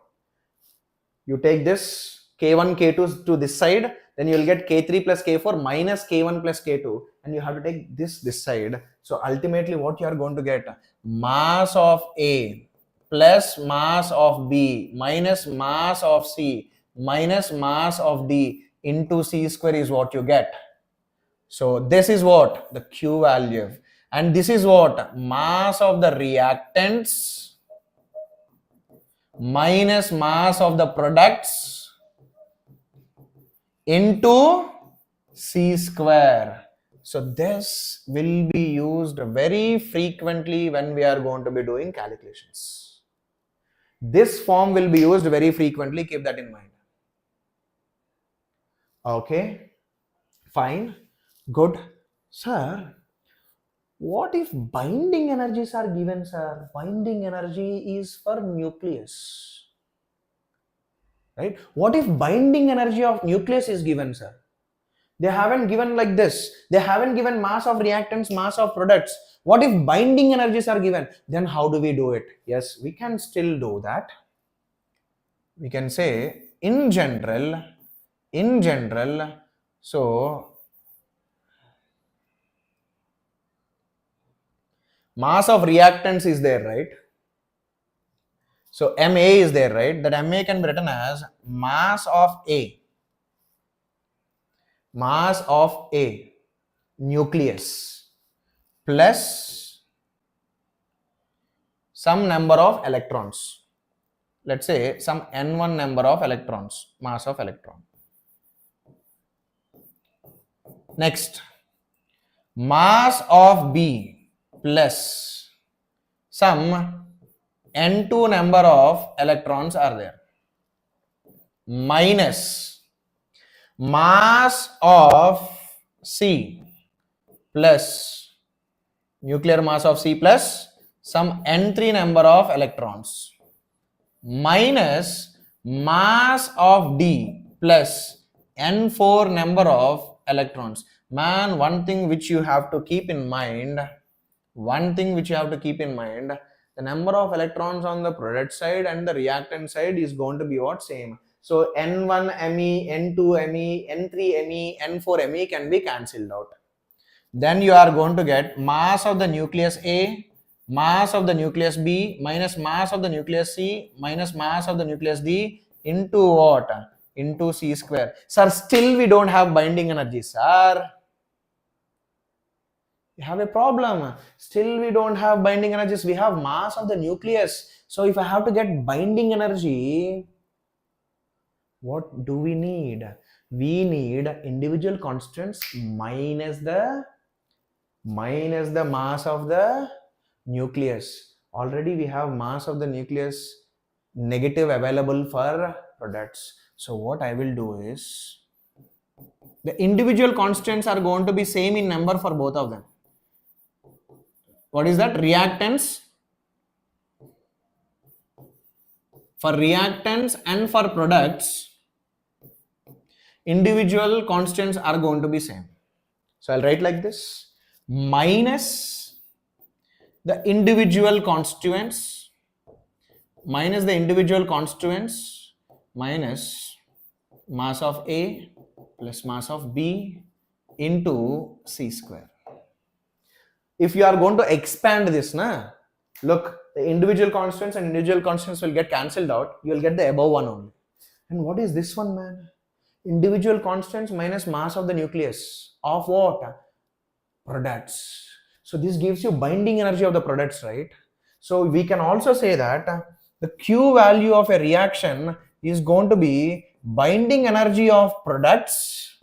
You take this k1, k2 to this side, then you will get k3 plus k4 minus k1 plus k2, and you have to take this side. So ultimately what you are going to get, mass of A plus mass of B minus mass of C minus mass of D into C square is what you get. So this is what the Q value, and this is what mass of the reactants minus mass of the products into C square. So this will be used very frequently when we are going to be doing calculations. This form will be used very frequently, keep that in mind. Okay, fine, good. Sir, what if binding energies are given, sir? Binding energy is for nucleus, right? What if binding energy of nucleus is given, sir? They haven't given like this. They haven't given mass of reactants, mass of products. What if binding energies are given? Then how do we do it? Yes, we can still do that. We can say in general, so mass of reactants is there, right? So Ma is there, right? That Ma can be written as mass of A nucleus plus some number of electrons. Let's say some n1 number of electrons, mass of electron. Next, mass of B plus some n2 number of electrons are there, minus mass of C plus nuclear mass of C plus some n3 number of electrons, minus mass of D plus n4 number of electrons. Man, one thing which you have to keep in mind, the number of electrons on the product side and the reactant side is going to be what? Same. So N1 Me, N2 Me, N3 Me, N4 Me can be cancelled out. Then you are going to get mass of the nucleus A, mass of the nucleus B minus mass of the nucleus C minus mass of the nucleus D into what? Into C square. Sir, still we don't have binding energy, sir. We have a problem. Still we don't have binding energies. We have mass of the nucleus. So if I have to get binding energy, what do we need? We need individual constants minus the mass of the nucleus. Already we have mass of the nucleus negative available for products. So what I will do is, the individual constants are going to be same in number for both of them. What is that? Reactants. For reactants and for products, individual constants are going to be same. So I'll write like this: minus the individual constituents minus mass of A plus mass of B into C square. If you are going to expand this, look, the individual constants and individual constants will get cancelled out. You will get the above one only. And what is this one, man? Individual constants minus mass of the nucleus of what? Products. So this gives you binding energy of the products, right? So we can also say that the Q value of a reaction is going to be binding energy of products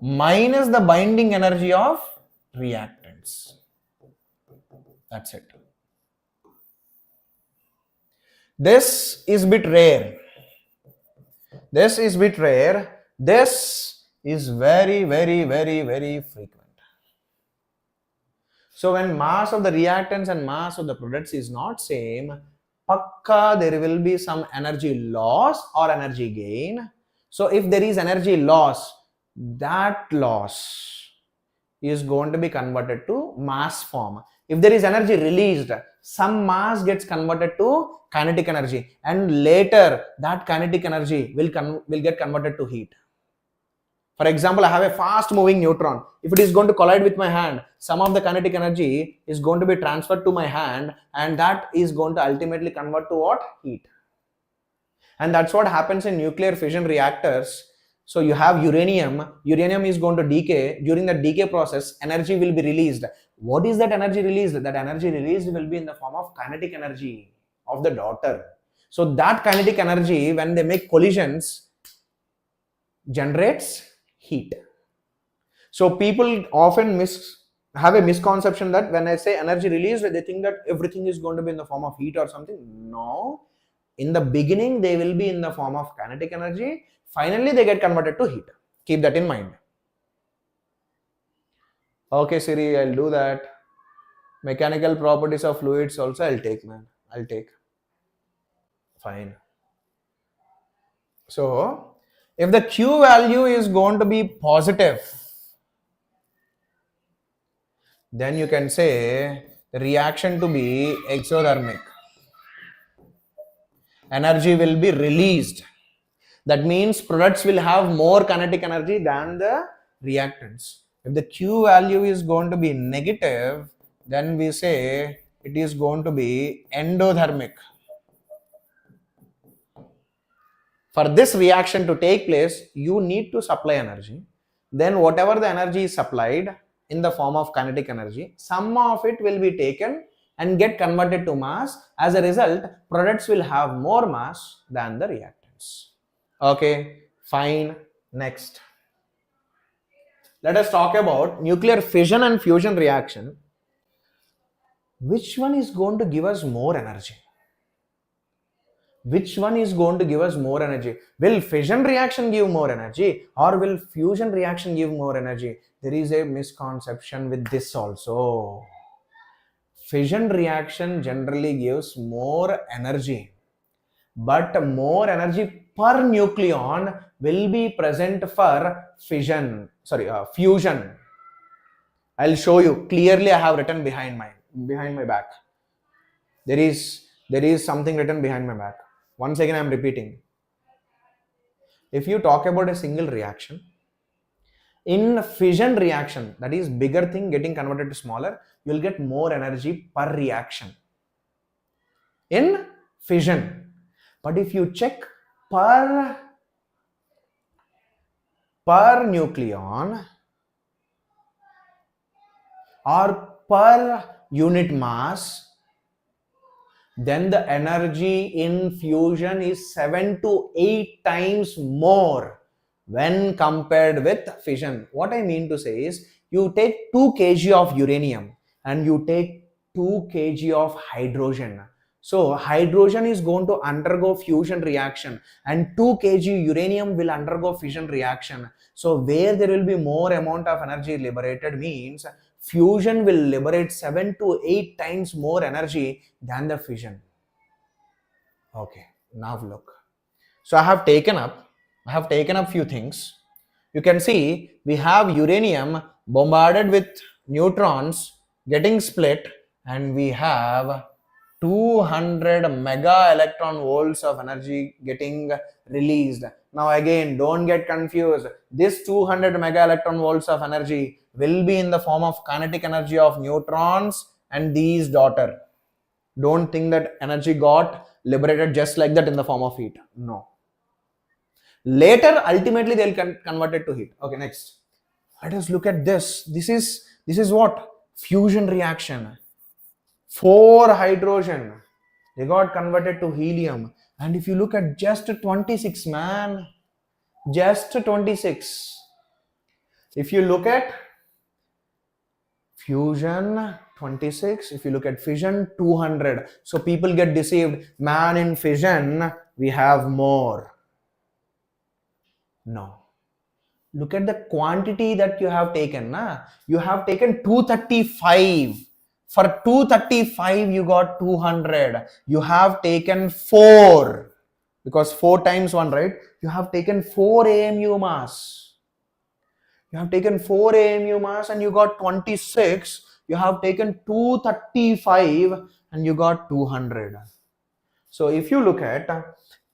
minus the binding energy of reactants. That's it. This is bit rare. This is very, very, very, very frequent. So when mass of the reactants and mass of the products is not same, pakka there will be some energy loss or energy gain. So if there is energy loss, that loss is going to be converted to mass form. If there is energy released, some mass gets converted to kinetic energy, and later that kinetic energy will get converted to heat. For example, I have a fast moving neutron. If it is going to collide with my hand, some of the kinetic energy is going to be transferred to my hand, and that is going to ultimately convert to what? Heat. And that's what happens in nuclear fission reactors. So you have uranium is going to decay. During the decay process, energy will be released. What is that energy released? That energy released will be in the form of kinetic energy of the daughter. So that kinetic energy, when they make collisions, generates heat. So people often have a misconception that when I say energy released, they think that everything is going to be in the form of heat or something. No. In the beginning, they will be in the form of kinetic energy. Finally, they get converted to heat. Keep that in mind. Okay, Siri, I'll do that. Mechanical properties of fluids also I'll take, man. I'll take. Fine. So, if the Q value is going to be positive, then you can say the reaction to be exothermic. Energy will be released. That means products will have more kinetic energy than the reactants. If the Q value is going to be negative, then we say it is going to be endothermic. For this reaction to take place, you need to supply energy. Then whatever the energy is supplied in the form of kinetic energy, some of it will be taken and get converted to mass. As a result, products will have more mass than the reactants. Okay, fine. Next, let us talk about nuclear fission and fusion reaction. Which one is going to give us more energy? Which one is going to give us more energy? Will fission reaction give more energy, or will fusion reaction give more energy? There is a misconception with this also. Fission reaction generally gives more energy, but more energy per nucleon will be present for fusion. I'll show you clearly. I have written behind my back. There is something written behind my back. Once again, I am repeating. If you talk about a single reaction, in fission reaction, that is bigger thing getting converted to smaller, you will get more energy per reaction in fission. But if you check per nucleon or per unit mass, then the energy in fusion is 7 to 8 times more when compared with fission. What I mean to say is, you take 2 kg of uranium and you take 2 kg of hydrogen. So hydrogen is going to undergo fusion reaction and 2 kg uranium will undergo fission reaction. So where there will be more amount of energy liberated means fusion will liberate 7 to 8 times more energy than the fission. Okay, now look. So I have taken up few things. You can see we have uranium bombarded with neutrons getting split, and we have 200 mega electron volts of energy getting released. Now again, don't get confused. This 200 mega electron volts of energy will be in the form of kinetic energy of neutrons and these daughter. Don't think that energy got liberated just like that in the form of heat. No. Later, ultimately, they'll convert it to heat. Okay, next. Let us look at this. This is what? Fusion reaction. 4 hydrogen. They got converted to helium. And if you look at just 26, man. Just 26. If you look at fusion, 26. If you look at fission, 200. So people get deceived. Man, in fission, we have more. No. Look at the quantity that you have taken. Na? You have taken 235. For 235, you got 200. You have taken 4. Because 4 times 1, right? You have taken 4 AMU mass. You have taken 4 AMU mass and you got 26. You have taken 235 and you got 200. So if you look at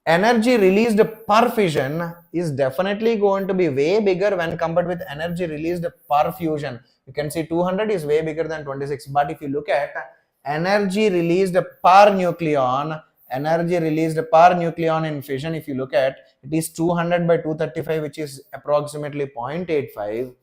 energy released per fission is definitely going to be way bigger when compared with energy released per fusion. You can see 200 is way bigger than 26. But if you look at energy released per nucleon, in fission, if you look at, it is 200 by 235, which is approximately 0.85.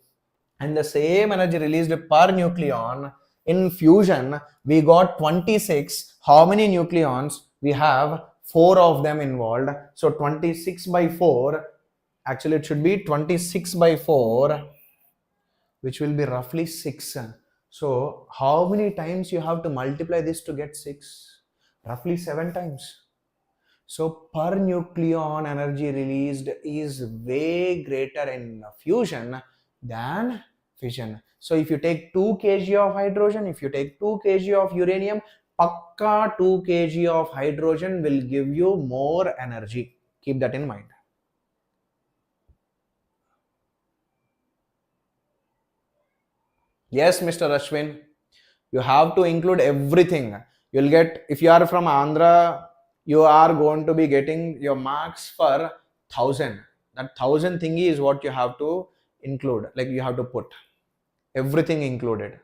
And the same energy released per nucleon in fusion, we got 26. How many nucleons? We have 4 of them involved. So 26 by 4, actually it should be 26 by 4, which will be roughly 6. So how many times you have to multiply this to get 6? Roughly 7 times. So per nucleon energy released is way greater in fusion than fission. So if you take 2 kg of hydrogen, if you take 2 kg of uranium, pakka 2 kg of hydrogen will give you more energy. Keep that in mind. Yes, Mr. Ashwin, you have to include everything. You'll get, if you are from Andhra, you are going to be getting your marks for 1000. That 1000 thingy is what you have to include, like you have to put everything included.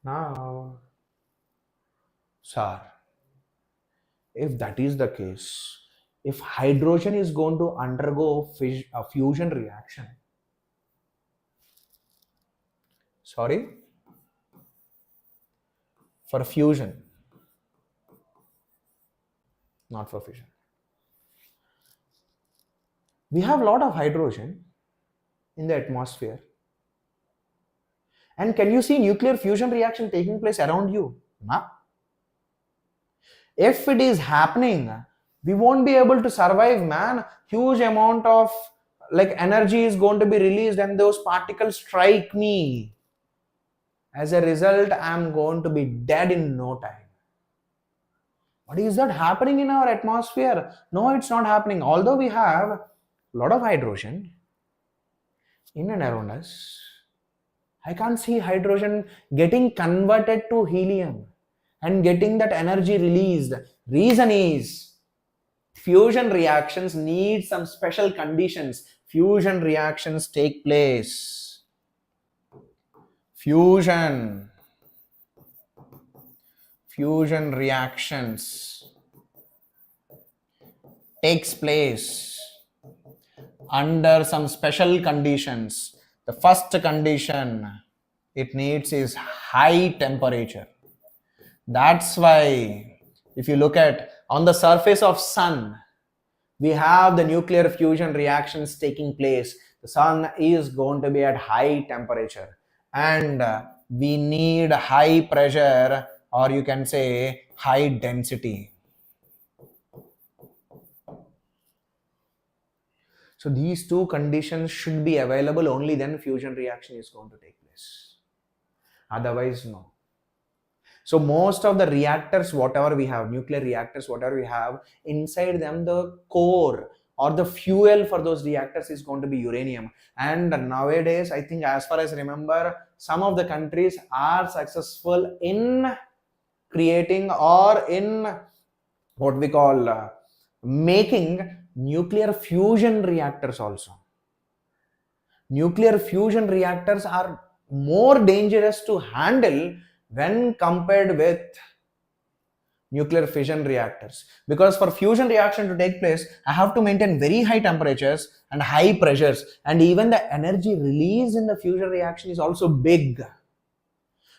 Now, sir, if that is the case, if hydrogen is going to undergo a fusion reaction, for fusion, not for fission. We have a lot of hydrogen in the atmosphere. And can you see nuclear fusion reaction taking place around you? No. If it is happening, we won't be able to survive, man. Huge amount of like energy is going to be released and those particles strike me. As a result, I am going to be dead in no time. But is that happening in our atmosphere? No, it's not happening. Although we have a lot of hydrogen in and around us, I can't see hydrogen getting converted to helium and getting that energy released. Reason is, fusion reactions need some special conditions. Fusion reactions take place. Fusion reactions takes place under some special conditions. The first condition it needs is high temperature. That's why if you look at on the surface of sun, we have the nuclear fusion reactions taking place. The sun is going to be at high temperature and we need high pressure, or you can say high density. So these two conditions should be available, only then fusion reaction is going to take place. Otherwise, no. So most of the reactors, whatever we have, nuclear reactors, whatever we have, inside them the core or the fuel for those reactors is going to be uranium. And nowadays, I think as far as I remember, some of the countries are successful in creating or in what we call making nuclear fusion reactors also. Nuclear fusion reactors are more dangerous to handle when compared with nuclear fission reactors, because for fusion reaction to take place, I have to maintain very high temperatures and high pressures, and even the energy released in the fusion reaction is also big.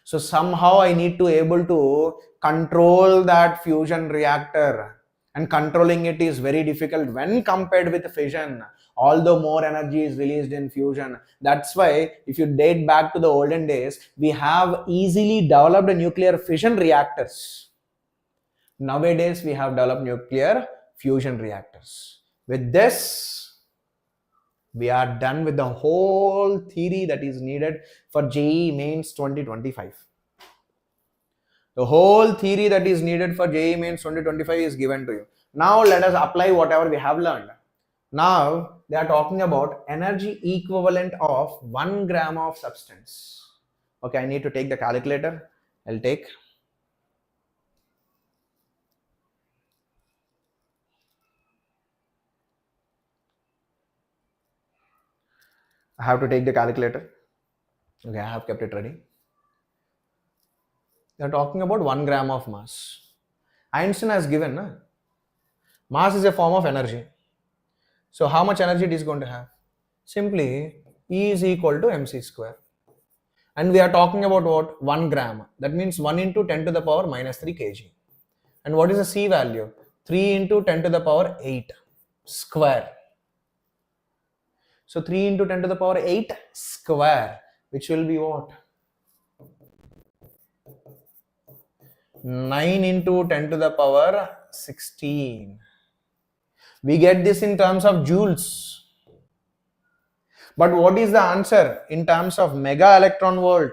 So somehow I need to able to control that fusion reactor, and controlling it is very difficult when compared with fission, although more energy is released in fusion. That's why if you date back to the olden days, we have easily developed nuclear fission reactors. Nowadays we have developed nuclear fusion reactors With this, we are done with the whole theory that is needed for JEE Mains 2025. The whole theory that is needed for JEE Mains 2025 is given to you. Now let us apply whatever we have learned. Now they are talking about energy equivalent of 1 gram of substance. Okay, I need to take the calculator. I'll take. I have to take the calculator. Okay, I have kept it ready. They are talking about 1 gram of mass. Einstein has given, mass is a form of energy. So how much energy it is going to have? Simply E is equal to mc square. And we are talking about what? 1 gram. That means 1 into 10 to the power minus 3 kg. And what is the C value? 3 into 10 to the power 8 square. So 3 into 10 to the power 8 square, which will be what? 9 into 10 to the power 16. We get this in terms of joules. But what is the answer in terms of mega electron volt?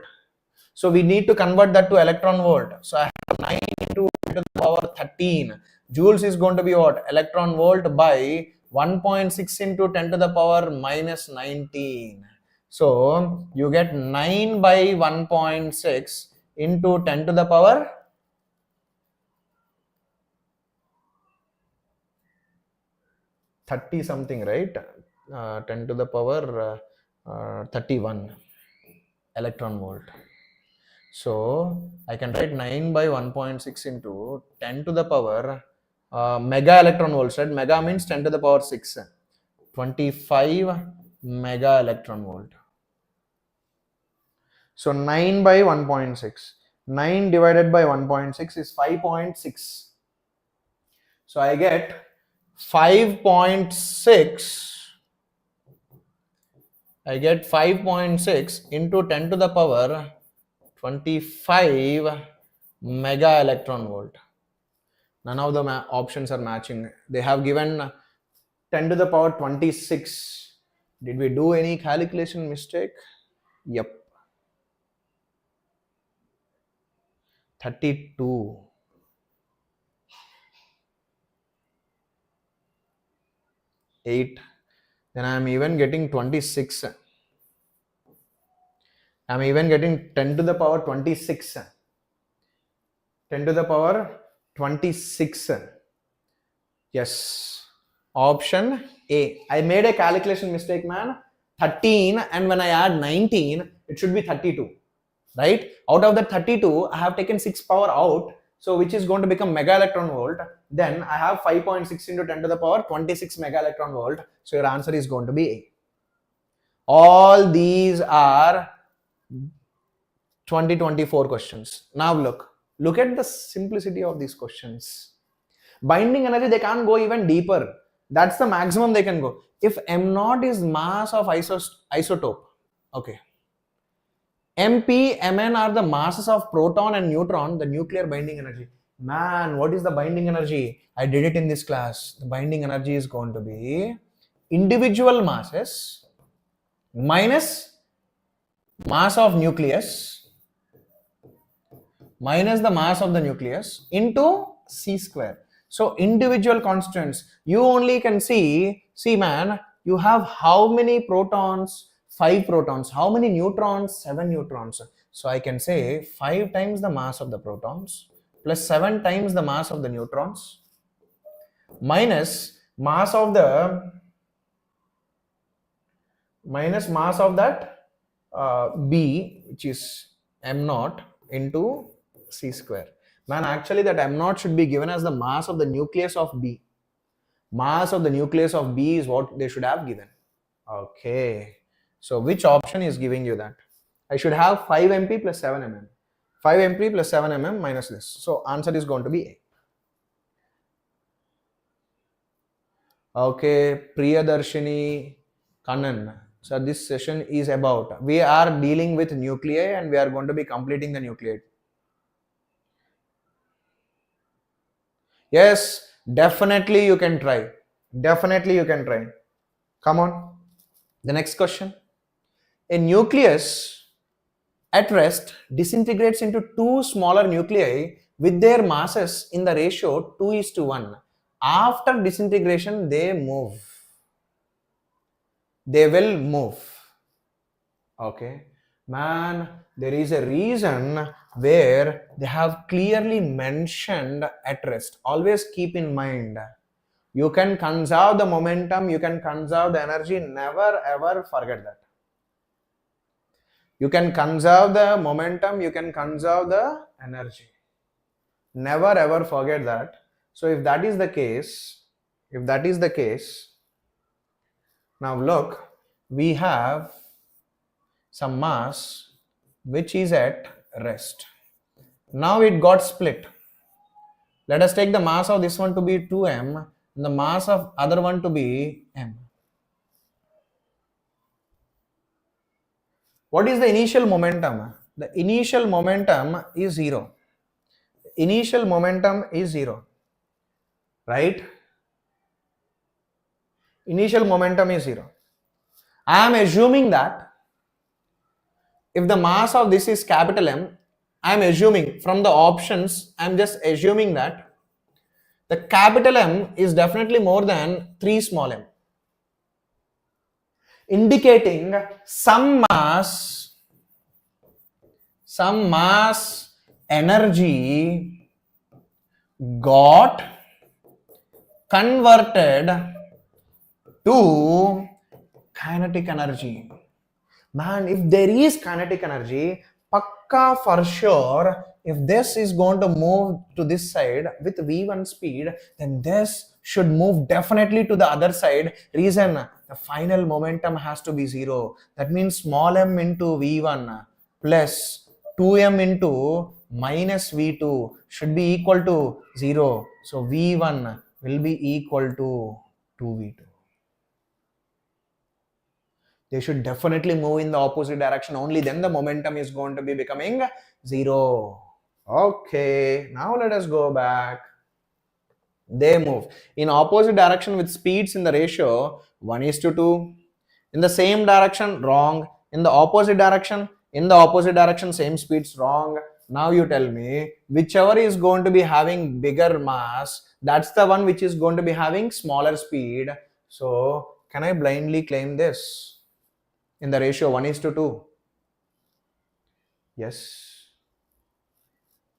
So we need to convert that to electron volt. So I have 9 into 10 to the power 13. Joules is going to be what? Electron volt by 1.6 into 10 to the power minus 19. So you get 9 by 1.6 into 10 to the power 30 something, right? 10 to the power 31 electron volt. So I can write 9 by 1.6 into 10 to the power mega electron volts, right? Mega means 10 to the power 6, 25 mega electron volt. So 9 by 1.6. 9 divided by 1.6 is 5.6. So I get 5.6. I get 5.6 into 10 to the power 25 mega electron volt. None of the options are matching. They have given 10 to the power 26. Did we do any calculation mistake? Yep. 32. Eight. Then I am even getting 26. I am even getting 10 to the power 26. 10 to the power 26. Yes. Option A. I made a calculation mistake, man. 13, and when I add 19, it should be 32. Right? Out of that 32, I have taken 6 power out. So which is going to become mega electron volt. Then I have 5.6 into 10 to the power 26 mega electron volt. So your answer is going to be A. All these are 2024 questions. Now look at the simplicity of these questions. Binding energy, they can't go even deeper. That's the maximum they can go. If m0 is mass of isotope, okay. MP, Mn are the masses of proton and neutron, the nuclear binding energy. Man, what is the binding energy? I did it in this class. The binding energy is going to be individual masses minus mass of nucleus minus the mass of the nucleus into C square. So individual constants, you only can see man, you have how many protons? 5 protons. How many neutrons? 7 neutrons. So I can say 5 times the mass of the protons plus 7 times the mass of the neutrons minus mass of the that B, which is m0 into C square. Man, actually that m0 should be given as the mass of the nucleus of B. Mass of the nucleus of B is what they should have given. Okay. So which option is giving you that? I should have 5 mp plus 7 mm. 5 mp plus 7 mm minus this. So answer is going to be A. Okay, Priyadarshini Kannan. So this session is about, we are dealing with nuclei and we are going to be completing the nuclei. Yes, definitely you can try. Definitely you can try. Come on. The next question. A nucleus at rest disintegrates into two smaller nuclei with their masses in the ratio 2:1. After disintegration, they move. They will move. Okay. Man, there is a reason where they have clearly mentioned at rest. Always keep in mind. You can conserve the momentum, you can conserve the energy. Never ever forget that. You can conserve the momentum, you can conserve the energy. Never ever forget that. So if that is the case, now look, we have some mass which is at rest. Now it got split. Let us take the mass of this one to be 2m and the mass of other one to be m. What is the initial momentum? The initial momentum is 0. Initial momentum is 0. Right? Initial momentum is 0. I am assuming that if the mass of this is capital M, I am assuming from the options, I am just assuming that the capital M is definitely more than 3 small m, indicating some mass energy got converted to kinetic energy. Man, if there is kinetic energy, pakka for sure, if this is going to move to this side with v1 speed, then this should move definitely to the other side. Reason, the final momentum has to be 0. That means small m into v1 plus 2m into minus v2 should be equal to 0. So v1 will be equal to 2v2. They should definitely move in the opposite direction. Only then the momentum is going to be becoming 0. Okay, now let us go back. They move in opposite direction with speeds in the ratio 1:2. In the same direction, wrong. In the opposite direction, same speeds, wrong. Now you tell me, whichever is going to be having bigger mass, that's the one which is going to be having smaller speed. So can I blindly claim this? In the ratio 1:2? Yes.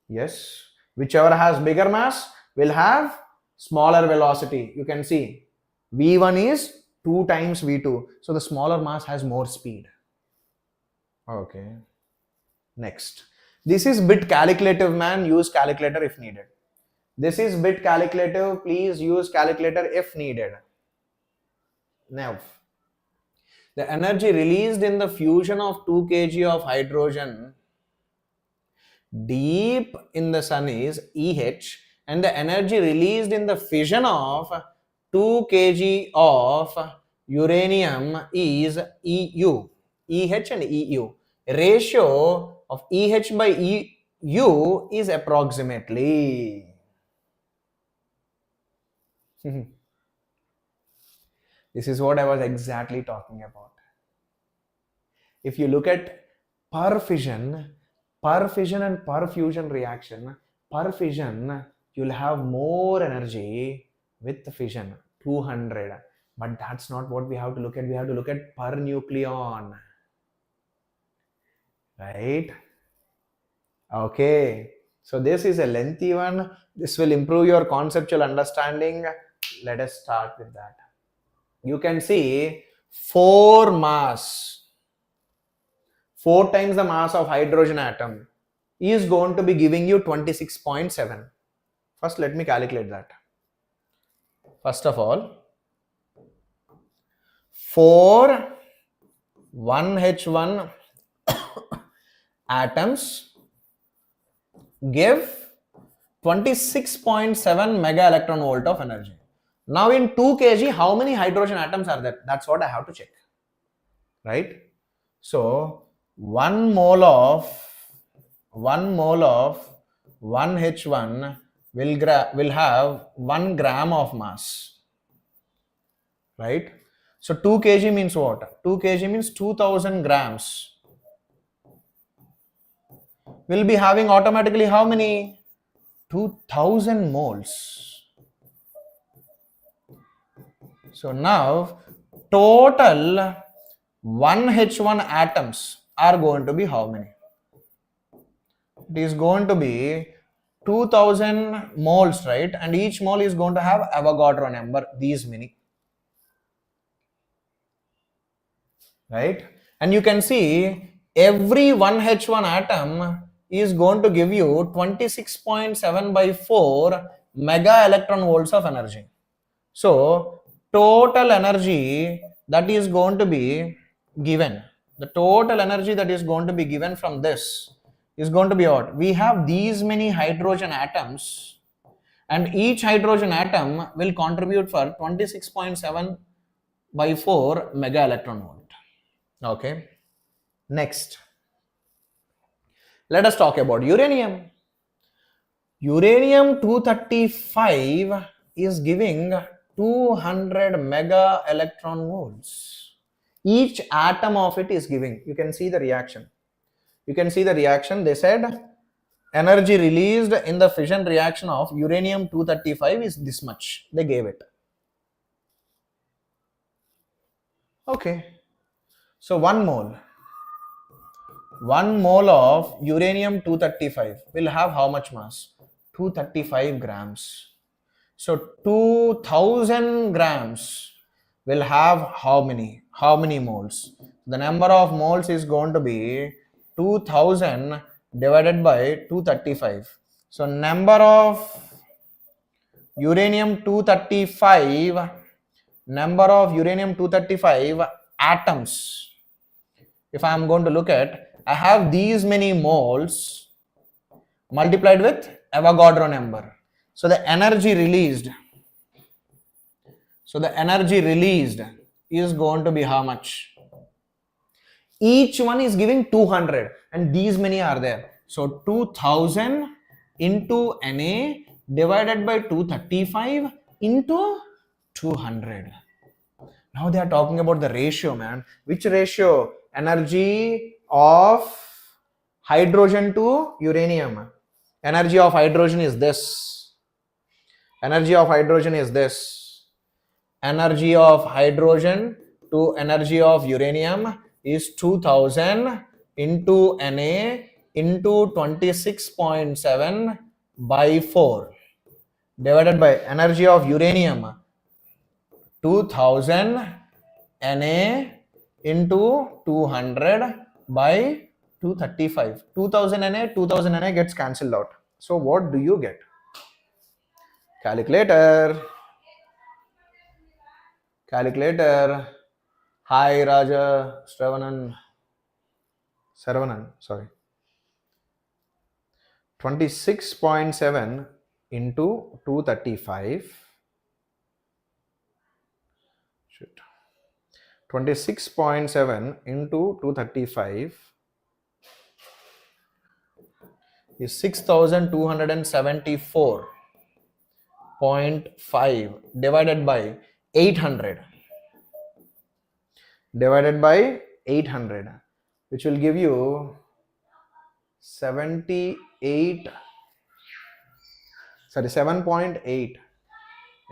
Yes. Whichever has bigger mass will have smaller velocity. You can see V1 is 2 times V2. So the smaller mass has more speed. Okay. Next. This is bit calculative, man. Use calculator if needed. This is bit calculative. Please use calculator if needed. Now, the energy released in the fusion of 2 kg of hydrogen deep in the sun is EH, and the energy released in the fission of 2 kg of uranium is EU. EH and EU. Ratio of EH by EU is approximately. This is what I was exactly talking about. If you look at per fission and per fusion reaction, per fission you'll have more energy with the fission, 200. But that's not what we have to look at. We have to look at per nucleon. Right? Okay. So this is a lengthy one. This will improve your conceptual understanding. Let us start with that. You can see 4 mass, 4 times the mass of hydrogen atom is going to be giving you 26.7. First, let me calculate that. First of all, 4 1H1 atoms give 26.7 mega electron volt of energy. Now in 2 kg, how many hydrogen atoms are there? That's what I have to check. Right? So 1 mole of 1H1 will have 1 gram of mass. right? So 2 kg means what? 2 kg means 2000 grams. We'll be having automatically how many? 2000 moles. So now total 1H1 atoms are going to be how many? It is going to be 2000 moles, right? And each mole is going to have Avogadro number, these many, right? And you can see every 1H1 atom is going to give you 26.7 by 4 mega electron volts of energy. So total energy that is going to be given, the total energy that is going to be given from this is going to be what? We have these many hydrogen atoms, and each hydrogen atom will contribute for 26.7 by 4 mega electron volt. Okay. Next, let us talk about uranium. Uranium 235 is giving 200 mega electron volts. Each atom of it is giving. You can see the reaction. You can see the reaction. They said energy released in the fission reaction of uranium 235 is this much. They gave it. Okay. So 1 mole of uranium 235 will have how much mass? 235 grams. So 2000 grams will have how many? How many moles? The number of moles is going to be 2000 divided by 235. So number of uranium 235, number of uranium 235 atoms. If I am going to look at, I have these many moles multiplied with Avogadro number. So the energy released is going to be how much? Each one is giving 200 and these many are there. So 2000 into Na divided by 235 into 200. Now they are talking about the ratio, man. Which ratio? Energy of hydrogen to uranium. Energy of hydrogen is this. Energy of hydrogen is this. Energy of hydrogen to energy of uranium is 2000 into Na into 26.7 by 4 divided by energy of uranium 2000 Na into 200 by 235. 2000 Na gets cancelled out. So what do you get? Calculator. Hi Raja Saravanan, sorry. 26.7 into 235. 26.7 into 235 is 6274.5 divided by 800, which will give you 7.8.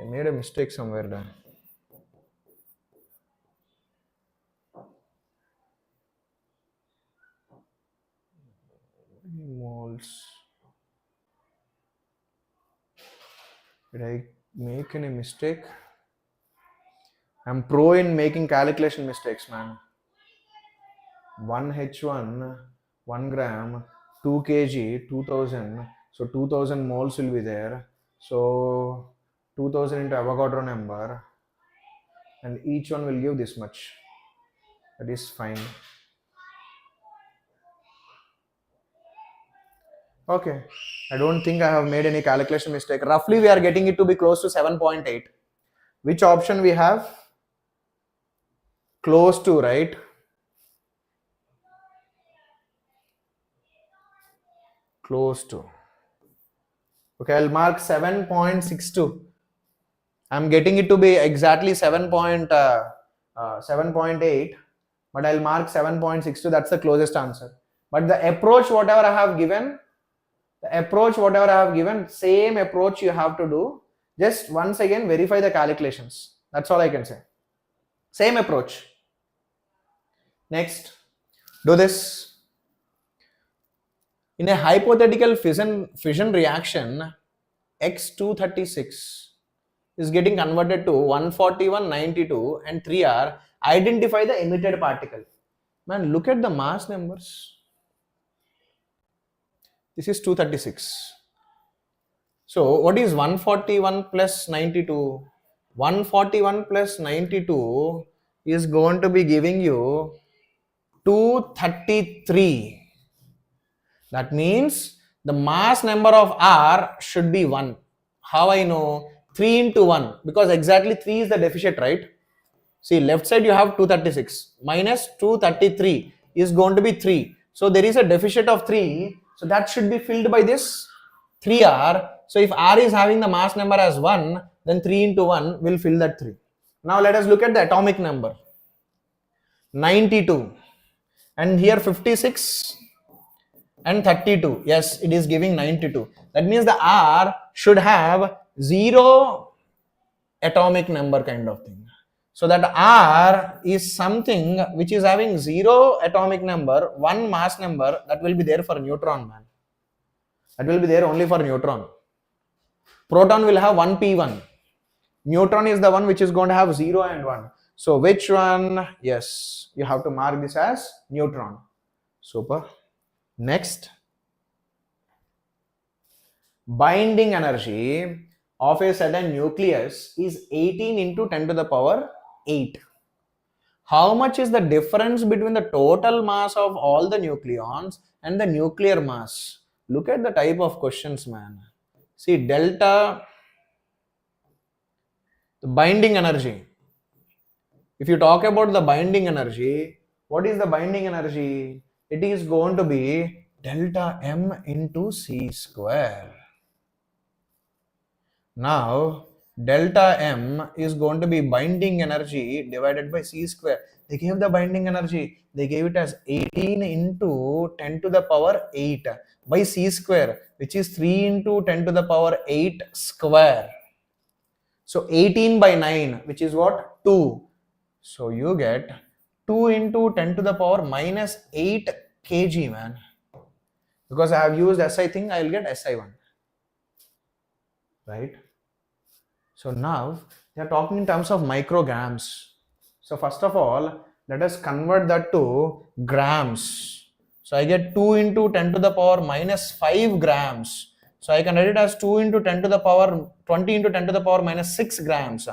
I made a mistake somewhere there. Moles. Did I make any mistake? I'm pro in making calculation mistakes, man. 1H1, 1 gram, 2 kg, 2000. So 2000 moles will be there. So 2000 into Avogadro number, and each one will give this much. That is fine. Okay, I don't think I have made any calculation mistake. Roughly we are getting it to be close to 7.8. Which option we have? Close to, right? Close to. Okay, I'll mark 7.62. I'm getting it to be exactly 7.8, but I'll mark 7.62. That's the closest answer. But the approach, whatever I have given, same approach you have to do. Just once again verify the calculations. That's all I can say. Same approach. Next, do this. In a hypothetical fission reaction, X236 is getting converted to 141, 92 and 3R. Identify the emitted particle. Man, look at the mass numbers. This is 236. So what is 141 plus 92? 141 plus 92 is going to be giving you 233. That means the mass number of R should be 1. How I know? 3 into 1, because exactly 3 is the deficit, right? See, left side you have 236 minus 233 is going to be 3. So there is a deficit of 3. So that should be filled by this 3R. So if R is having the mass number as 1, then 3 into 1 will fill that 3. Now let us look at the atomic number. 92. And here 56 and 32. Yes, it is giving 92. That means the R should have 0 atomic number kind of thing. So that R is something which is having 0 atomic number, 1 mass number. That will be there for neutron, man. That will be there only for neutron. Proton will have 1p1. Neutron is the one which is going to have 0 and 1. So which one? Yes, you have to mark this as neutron. Super. Next, binding energy of a certain nucleus is 18 into 10 to the power 8. How much is the difference between the total mass of all the nucleons and the nuclear mass? Look at the type of questions, man. See, delta, the binding energy. If you talk about the binding energy, what is the binding energy? It is going to be delta M into C square. Now, delta M is going to be binding energy divided by C square. They gave the binding energy. They gave it as 18 into 10 to the power 8 by C square, which is 3 into 10 to the power 8 square. So 18 by 9, which is what? 2. So you get 2 into 10 to the power minus 8 kg, man. Because I have used SI thing, I will get SI1. Right? So now they are talking in terms of micrograms. So first of all, let us convert that to grams. So I get 2 into 10 to the power minus 5 grams. So I can write it as 2 into 10 to the power 20 into 10 to the power minus 6 grams.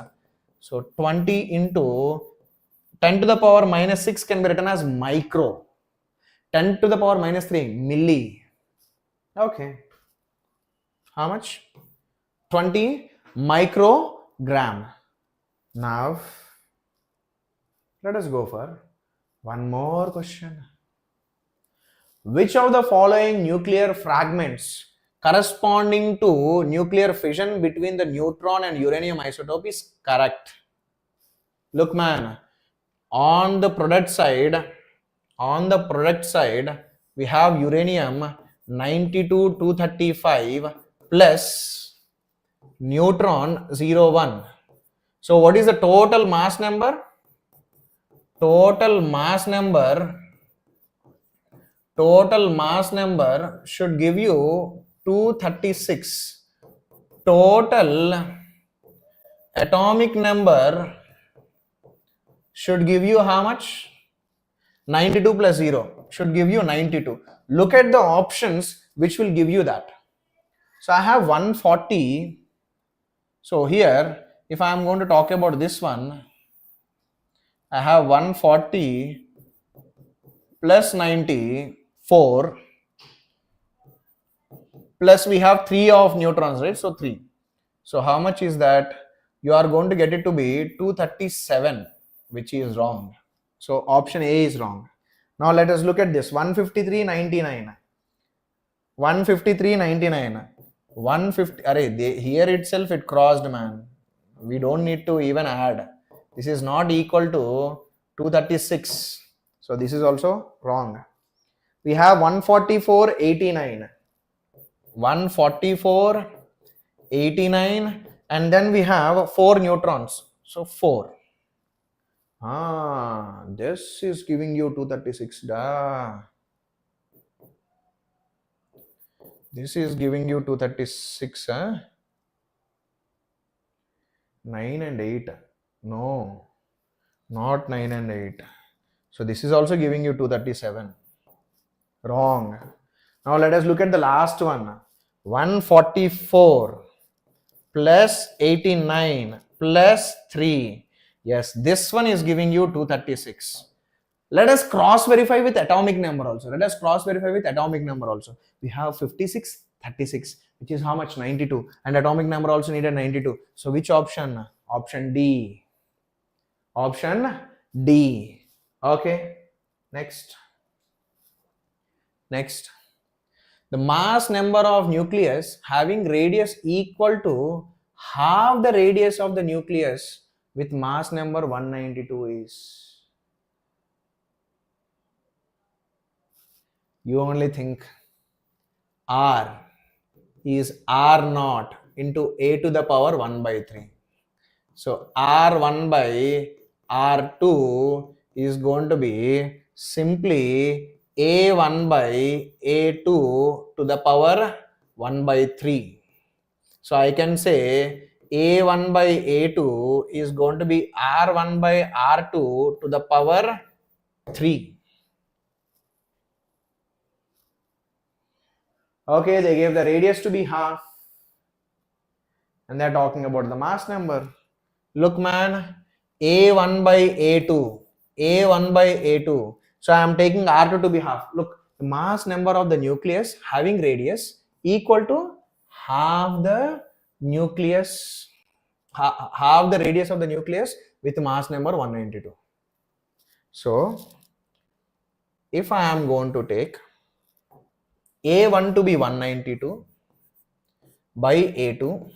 So 20 into 10 to the power minus 6 can be written as micro. 10 to the power minus 3 milli. Okay. How much? 20 microgram. Now let us go for one more question. Which of the following nuclear fragments corresponding to nuclear fission between the neutron and uranium isotope is correct? Look, man, on the product side, we have uranium 92-235 plus neutron 01. So what is the total mass number? Total mass number should give you 236. Total atomic number should give you how much? 92 plus 0 should give you 92. Look at the options which will give you that. So I have 140. So here, if I am going to talk about this one, I have 140 plus 94 plus we have 3 of neutrons, right? So 3. So how much is that? You are going to get it to be 237, which is wrong. So option A is wrong. Now let us look at this. 153.99. 153.99. 150. Array, here itself it crossed, man. We don't need to even add. This is not equal to 236. So this is also wrong. We have 144.89. 144.89, and then we have 4 neutrons. So 4. This is giving you 236. This is giving you 236. 9 and 8. No, not 9 and 8. So this is also giving you 237. Wrong. Now let us look at the last one. 144 plus 89 plus 3. Yes, this one is giving you 236. Let us cross verify with atomic number also. We have 56, 36, which is how much? 92. And atomic number also needed 92. So which option? Option D. Option D. Okay. Next. The mass number of nucleus having radius equal to half the radius of the nucleus with mass number 192 is. You only think R is R naught into A to the power 1 by 3. So R1 by R2 is going to be simply A1 by A2 to the power 1 by 3. So I can say A1 by A2 is going to be R1 by R2 to the power 3. Okay, they gave the radius to be half. And they're talking about the mass number. Look man, A1 by A2. A1 by A2. So I am taking R2 to be half. Look, the mass number of the nucleus having radius equal to half the nucleus, half the radius of the nucleus with mass number 192. So if I am going to take A1 to be 192 by A2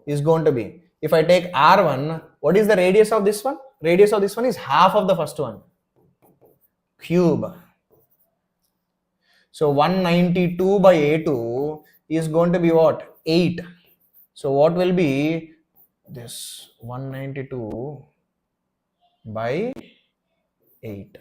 is going to be, if I take R1, what is the radius of this one? Radius of this one is half of the first one. Cube. So 192 by A2 is going to be what? 8. So what will be this? 192 by 8.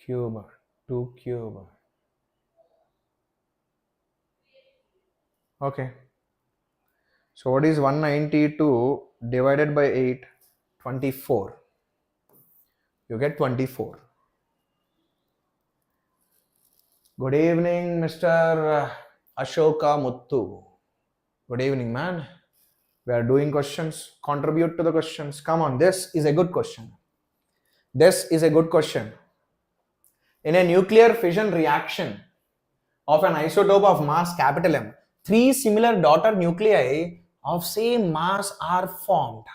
Cube, 2 cube. Okay. So what is 192 divided by 8? 24. You get 24. Good evening, Mr. Ashoka Muttu. Good evening, man. We are doing questions. Contribute to the questions. Come on, this is a good question. This is a good question. In a nuclear fission reaction of an isotope of mass capital M, 3 similar daughter nuclei of same mass are formed.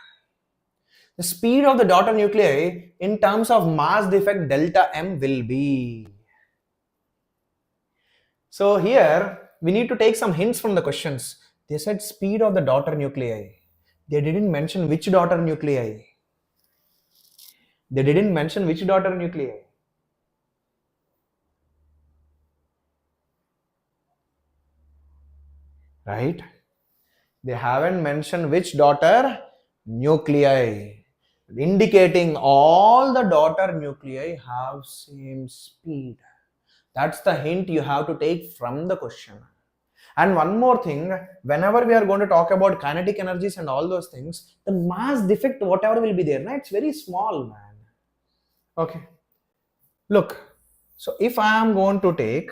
The speed of the daughter nuclei in terms of mass defect delta M will be. So here we need to take some hints from the questions. They said speed of the daughter nuclei. They didn't mention which daughter nuclei. Right? They haven't mentioned which daughter nuclei, indicating all the daughter nuclei have same speed. That's the hint you have to take from the question. And one more thing, whenever we are going to talk about kinetic energies and all those things, the mass defect, whatever will be there, right? It's very small, man. Okay. Look, so if I am going to take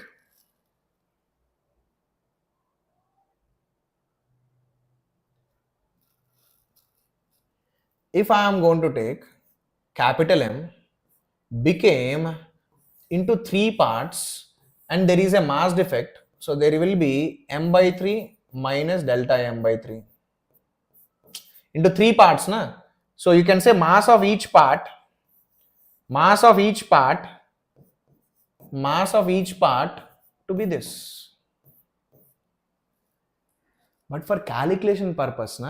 capital M became into 3 parts and there is a mass defect, so there will be M by 3 minus delta M by 3 into 3 parts, na? So you can say mass of each part mass of each part to be this. But for calculation purpose,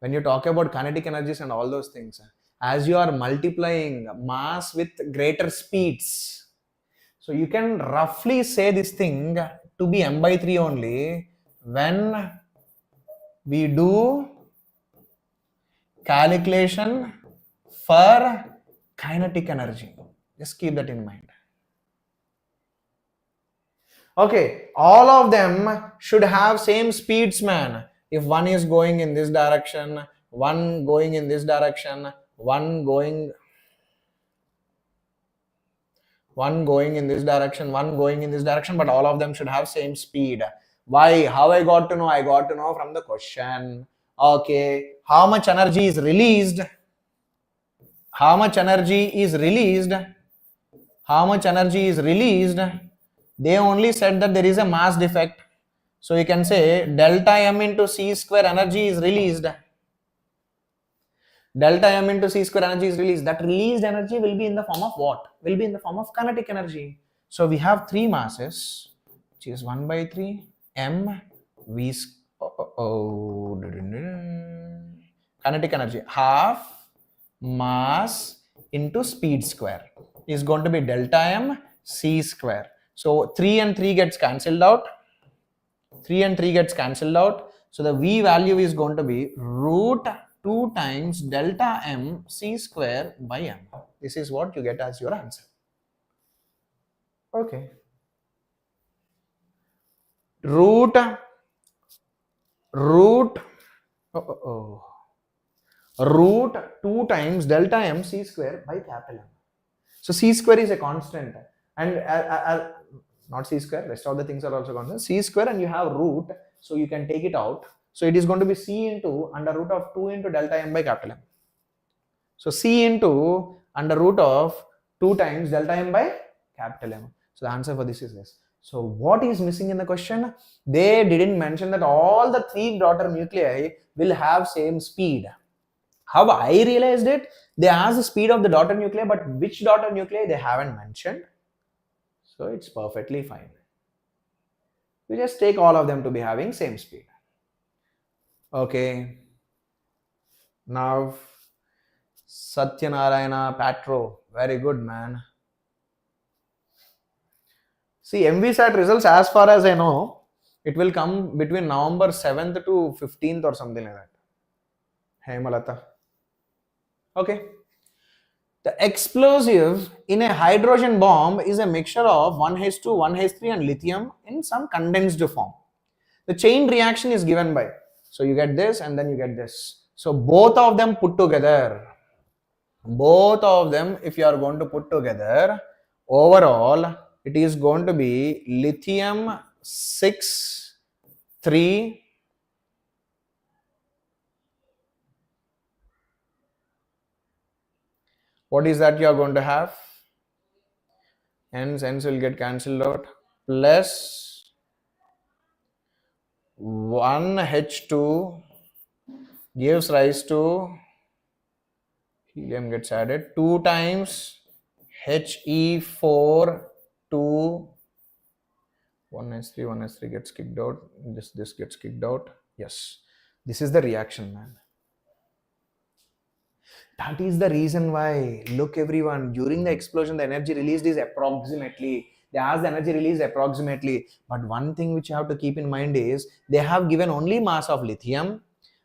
when you talk about kinetic energies and all those things, as you are multiplying mass with greater speeds, so you can roughly say this thing to be m by 3 only when we do calculation for kinetic energy. Just keep that in mind. Okay, all of them should have same speeds, man. If one is going in this direction, one going in this direction, one going in this direction, one going in this direction, but all of them should have same speed. Why? How I got to know? I got to know from the question. Okay, how much energy is released? How much energy is released? How much energy is released? They only said that there is a mass defect. So you can say delta m into c square energy is released. Delta m into c square energy is released. That released energy will be in the form of what? Will be in the form of kinetic energy. So we have three masses, which is 1 by 3 m v kinetic energy, half mass into speed square is going to be delta m c square. So 3 and 3 gets cancelled out. 3 and 3 gets cancelled out. So the v value is going to be root 2 times delta m c square by m. This is what you get as your answer. Okay. Root 2 times delta m c square by capital M. So c square is a constant, and not c square, rest of the things are also constant. C square, and you have root, so you can take it out. So it is going to be c into under root of 2 into delta m by capital M. So c into under root of 2 times delta m by capital M. So the answer for this is this. So what is missing in the question? They didn't mention that all the three daughter nuclei will have same speed. How I realized it? They asked the speed of the daughter nuclei, but which daughter nuclei they haven't mentioned. So it's perfectly fine. You just take all of them to be having same speed. Okay. Now, Satyanarayana Patro, very good, man. See, MVSAT results, as far as I know, it will come between November 7th to 15th or something like that. Hey, Malata. Okay. The explosive in a hydrogen bomb is a mixture of 1H2, 1H3 and lithium in some condensed form. The chain reaction is given by, so you get this and then you get this. So both of them put together, if you are going to put together, overall it is going to be lithium 6, 3, what is that you are going to have? Hence will get cancelled out, plus 1H2 gives rise to helium gets added 2 times He4 2 1s3 gets kicked out, this gets kicked out. Yes, this is the reaction, man. That is the reason why, look everyone, during the explosion the energy released is approximately, they ask the energy released approximately, but one thing which you have to keep in mind is they have given only mass of lithium,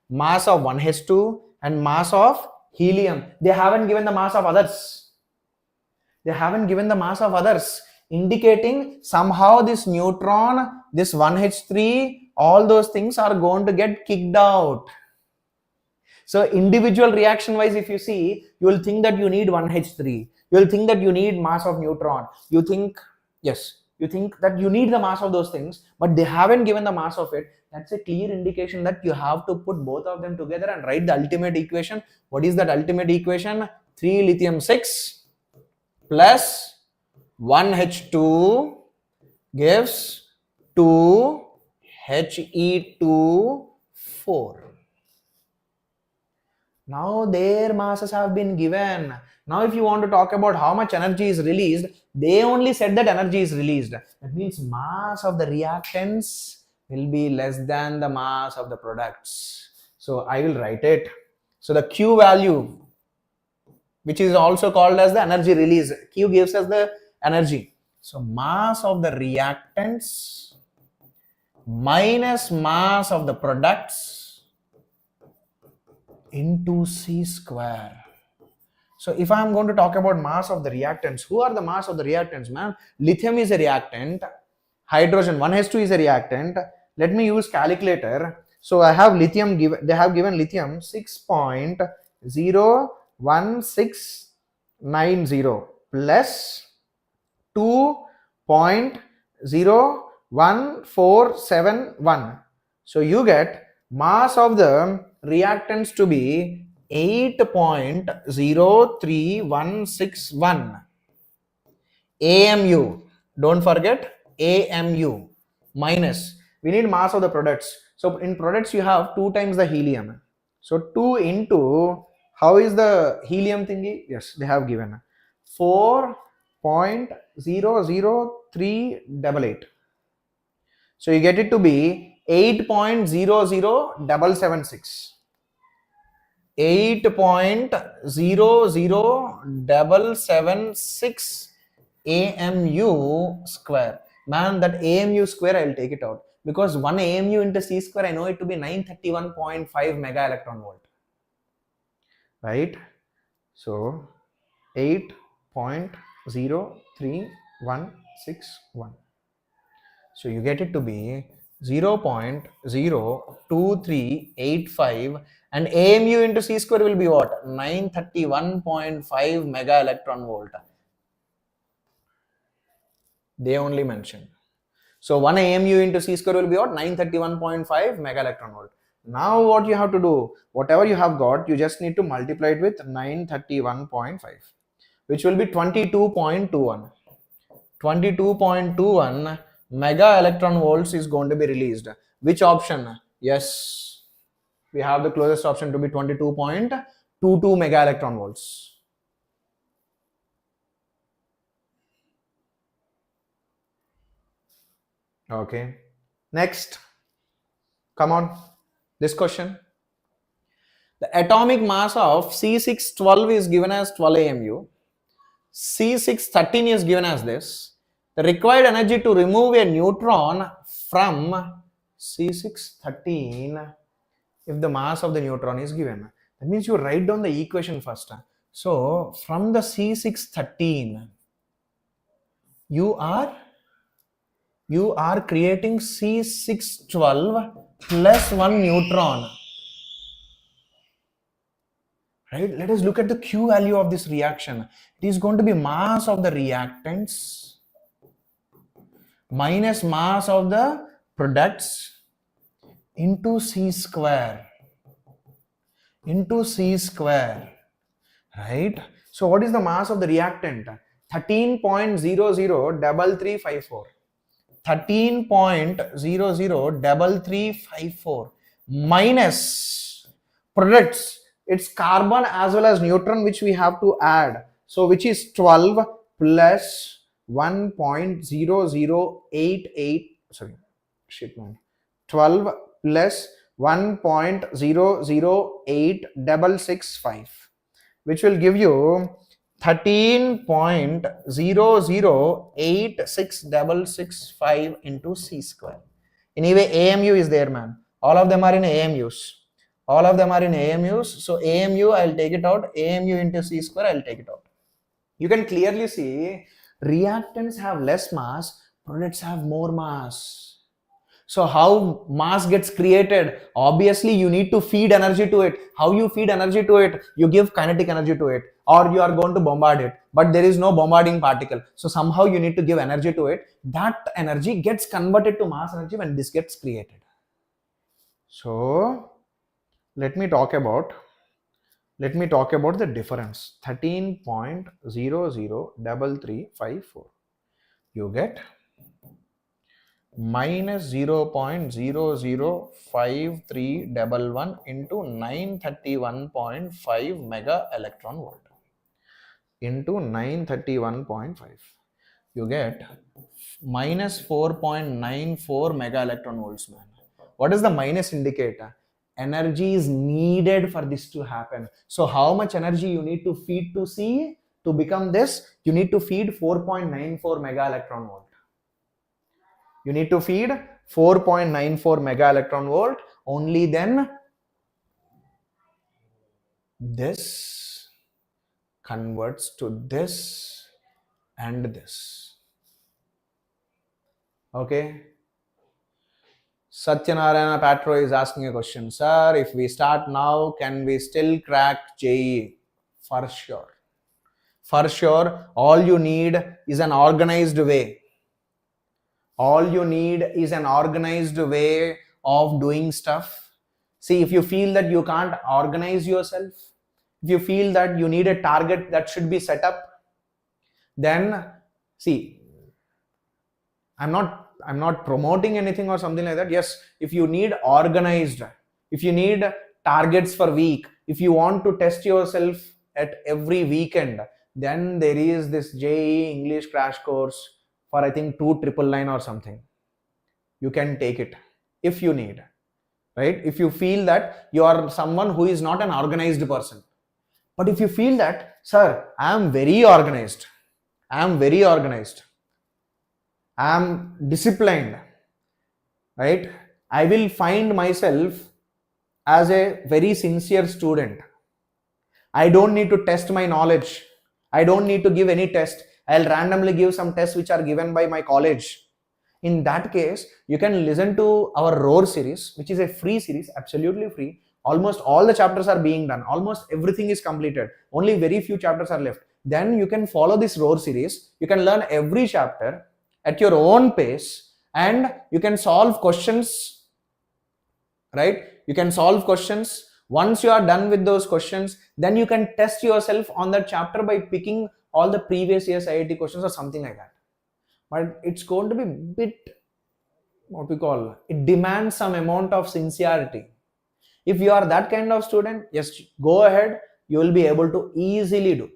mass of 1H2 and mass of helium. They haven't given the mass of others. They haven't given the mass of others, indicating somehow this neutron, this 1H3, all those things are going to get kicked out. So individual reaction wise, if you see, you will think that you need 1H3. You will think that you need mass of neutron. You think, yes, you think that you need the mass of those things, but they haven't given the mass of it. That's a clear indication that you have to put both of them together and write the ultimate equation. What is that ultimate equation? 3 lithium 6 plus 1H2 gives 2 He2 4. Now their masses have been given. Now if you want to talk about how much energy is released, they only said that energy is released. That means mass of the reactants will be less than the mass of the products. So I will write it. So the Q value, which is also called as the energy release, Q gives us the energy. So mass of the reactants minus mass of the products into C square. So if I am going to talk about mass of the reactants, who are the mass of the reactants, man? Lithium is a reactant, hydrogen 1s2 is a reactant. Let me use calculator. So I have lithium given, they have given lithium 6.01690 plus 2.01471. So you get mass of the reactants to be 8.03161 AMU. Don't forget AMU minus. We need mass of the products. So in products you have 2 times the helium. So 2 into, how is the helium thingy? Yes, they have given 4.00388. So you get it to be 8.00776. 8.00776 AMU square. Man, that AMU square I'll take it out, because 1 AMU into C square I know it to be 931.5 mega electron volt, right? So 8.03161. So you get it to be 0.02385, and AMU into C square will be what? 931.5 mega electron volt. They only mentioned. So 1 AMU into C square will be what? 931.5 mega electron volt. Now what you have to do, whatever you have got, you just need to multiply it with 931.5, which will be 22.21. 22.21 mega electron volts is going to be released. Which option? Yes, we have the closest option to be 22.22 mega electron volts. Okay, next, come on, this question. The atomic mass of C612 is given as 12 AMU. C613 is given as this. The required energy to remove a neutron from C613 if the mass of the neutron is given. That means you write down the equation first. So from the C613, you are creating C612 plus 1 neutron. Right? Let us look at the Q value of this reaction. It is going to be mass of the reactants minus mass of the products into C square. Right? So what is the mass of the reactant? 13.003354. 13.003354 minus products. It's carbon as well as neutron which we have to add. So which is 12 plus 1.0088, sorry, shit man, 12 plus 1.008665, which will give you 13.008665 into C square. Anyway, AMU is there, man. All of them are in AMUs. So AMU, I'll take it out. AMU into C square, I'll take it out. You can clearly see reactants have less mass, products have more mass. So how mass gets created? Obviously, you need to feed energy to it. How you feed energy to it? You give kinetic energy to it, or you are going to bombard it. But there is no bombarding particle. So somehow you need to give energy to it. That energy gets converted to mass energy when this gets created. So let me talk about the difference. 13.003354. You get minus 0.00531 into 931.5 mega electron volt into 931.5. You get minus 4.94 mega electron volts, man. What does the minus indicate? Energy is needed for this to happen. So how much energy you need to feed to C to become this? You need to feed 4.94 mega electron volt. You need to feed 4.94 mega electron volt. Only then this converts to this and this. Okay. Satyanarayana Patro is asking a question. Sir, if we start now, can we still crack JEE? For sure. For sure, all you need is an organized way. All you need is an organized way of doing stuff. See, if you feel that you can't organize yourself, if you feel that you need a target that should be set up, then see, I'm not promoting anything or something like that. Yes, if you need organized, if you need targets for week, if you want to test yourself at every weekend, then there is this JEE English crash course for I think 2,999 or something. You can take it if you need, right? If you feel that you are someone who is not an organized person. But if you feel that, sir, I am very organized, I am very organized, I am disciplined, right? I will find myself as a very sincere student. I don't need to test my knowledge. I don't need to give any test. I'll randomly give some tests which are given by my college. In that case, you can listen to our ROAR series, which is a free series, absolutely free. Almost all the chapters are being done. Almost everything is completed. Only very few chapters are left. Then you can follow this ROAR series. You can learn every chapter at your own pace and you can solve questions, right? You can solve questions. Once you are done with those questions, then you can test yourself on that chapter by picking all the previous year's IIT questions or something like that. But it's going to be a bit, what we call, it demands some amount of sincerity. If you are that kind of student, yes, go ahead, you will be able to easily do.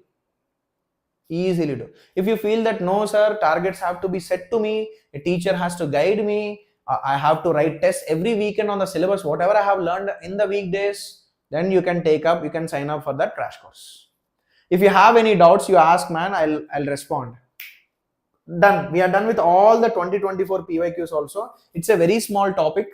If you feel that no sir, targets have to be set to me, a teacher has to guide me, I have to write tests every weekend on the syllabus, whatever I have learned in the weekdays, then you can sign up for that crash course. If you have any doubts, you ask, man, I'll respond. Done. We are done with all the 2024 PYQs also. It's a very small topic.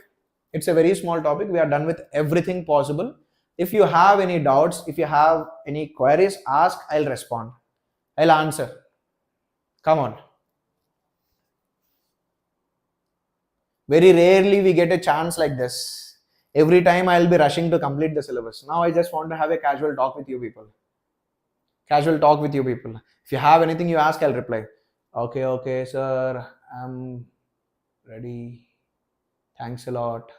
We are done with everything possible. If you have any doubts, if you have any queries, ask, I'll respond. I'll answer. Come on. Very rarely we get a chance like this. Every time I'll be rushing to complete the syllabus. Now I just want to have a casual talk with you people. If you have anything you ask, I'll reply. Okay, sir, I'm ready. Thanks a lot.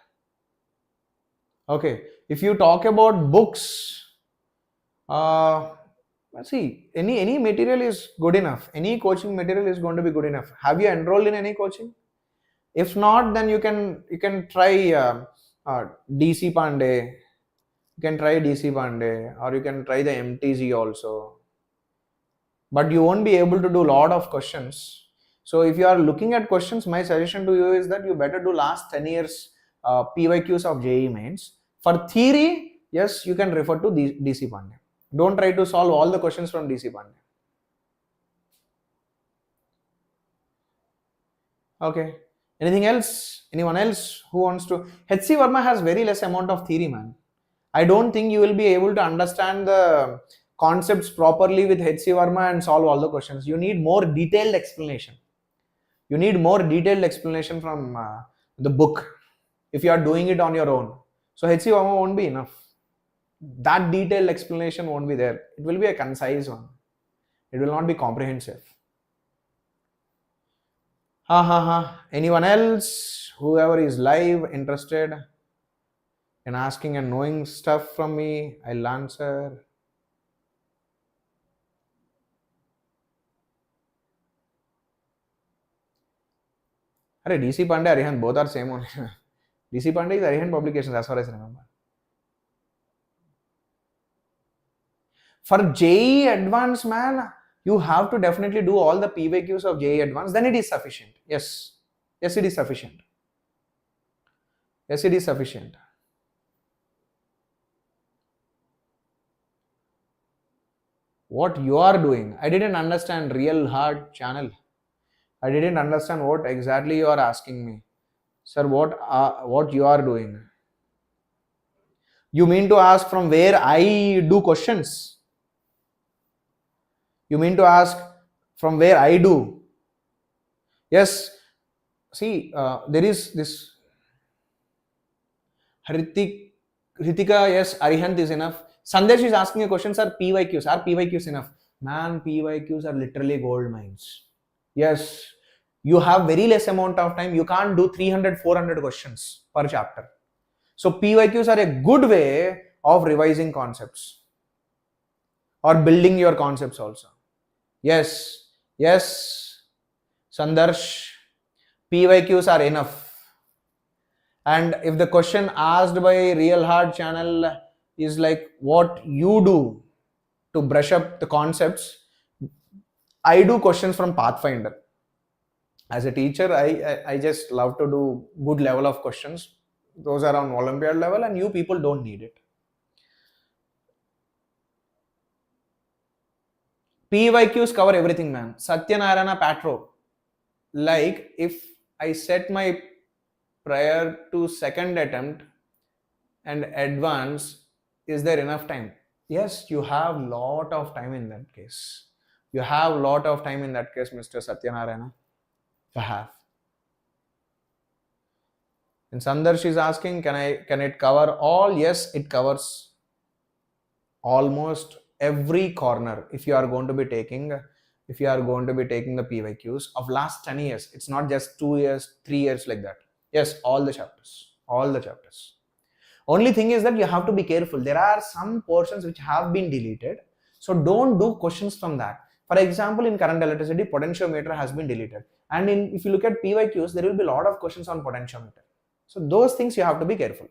Okay, if you talk about books, see, any material is good enough. Any coaching material is going to be good enough. Have you enrolled in any coaching? If not, then you can try DC Pandey. You can try DC Pandey, or you can try the MTZ also. But you won't be able to do a lot of questions. So if you are looking at questions, my suggestion to you is that you better do last 10 years PYQs of JEE mains. For theory, yes, you can refer to DC Pandey. Don't try to solve all the questions from DC Pandey. Okay. Anything else? Anyone else who wants to? HC Verma has very less amount of theory, man. I don't think you will be able to understand the concepts properly with HC Verma and solve all the questions. You need more detailed explanation. You need more detailed explanation from the book if you are doing it on your own. So HC Verma won't be enough. That detailed explanation won't be there. It will be a concise one. It will not be comprehensive. Anyone else? Whoever is live, interested in asking and knowing stuff from me, I'll answer. Arey, DC Pandey, Arihant, both are same only. DC Pandey is Arihant Publications as far as I remember. For JEE Advanced, man, you have to definitely do all the PYQs of JEE Advanced, then it is sufficient. Yes. Yes, it is sufficient. Yes, it is sufficient. What you are doing? I didn't understand real hard channel. I didn't understand what exactly you are asking me. Sir, what you are doing? You mean to ask from where I do questions? You mean to ask from where I do? Yes. See, there is this Hritika, yes, Arihant is enough. Sandesh is asking a question, sir, PYQs. Are PYQs enough? Man, PYQs are literally gold mines. Yes, you have very less amount of time. You can't do 300, 400 questions per chapter. So PYQs are a good way of revising concepts or building your concepts also. Yes, yes, Sandarsh, PYQs are enough. And if the question asked by Real Hard channel is like what you do to brush up the concepts, I do questions from Pathfinder. As a teacher, I just love to do good level of questions. Those are on Olympiad level, and you people don't need it. PYQs cover everything, man. Satyanarayana Patro. Like if I set my prior to second attempt and advance, is there enough time? Yes, you have lot of time in that case. You have lot of time in that case, Mr. Satyanarayana. You have. And Sandarsh is asking, can it cover all? Yes, it covers almost every corner. If you are going to be taking the PYQs of last 10 years, it's not just 2 years, 3 years like that. Yes, all the chapters. Only thing is that you have to be careful. There are some portions which have been deleted. So don't do questions from that. For example, in current electricity, potentiometer has been deleted. And if you look at PYQs, there will be a lot of questions on potentiometer. So those things you have to be careful.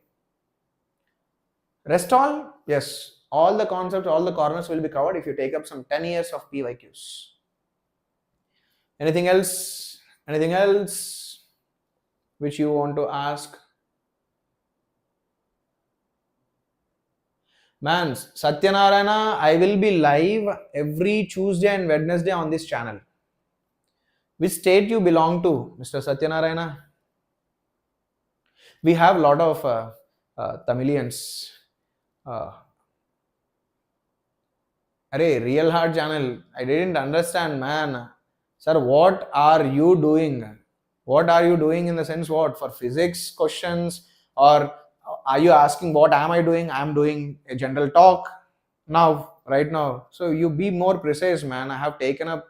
Rest all, yes, all the concepts, all the corners will be covered if you take up some 10 years of PYQs. Anything else? Anything else which you want to ask? Man, Satyanarayana, I will be live every Tuesday and Wednesday on this channel. Which state you belong to, Mr. Satyanarayana? We have a lot of Tamilians. Real Hard channel, I didn't understand, man. Sir, what are you doing? What are you doing in the sense what? For physics questions, or are you asking what am I doing? I'm doing a general talk now, right now. So you be more precise, man. I have taken up.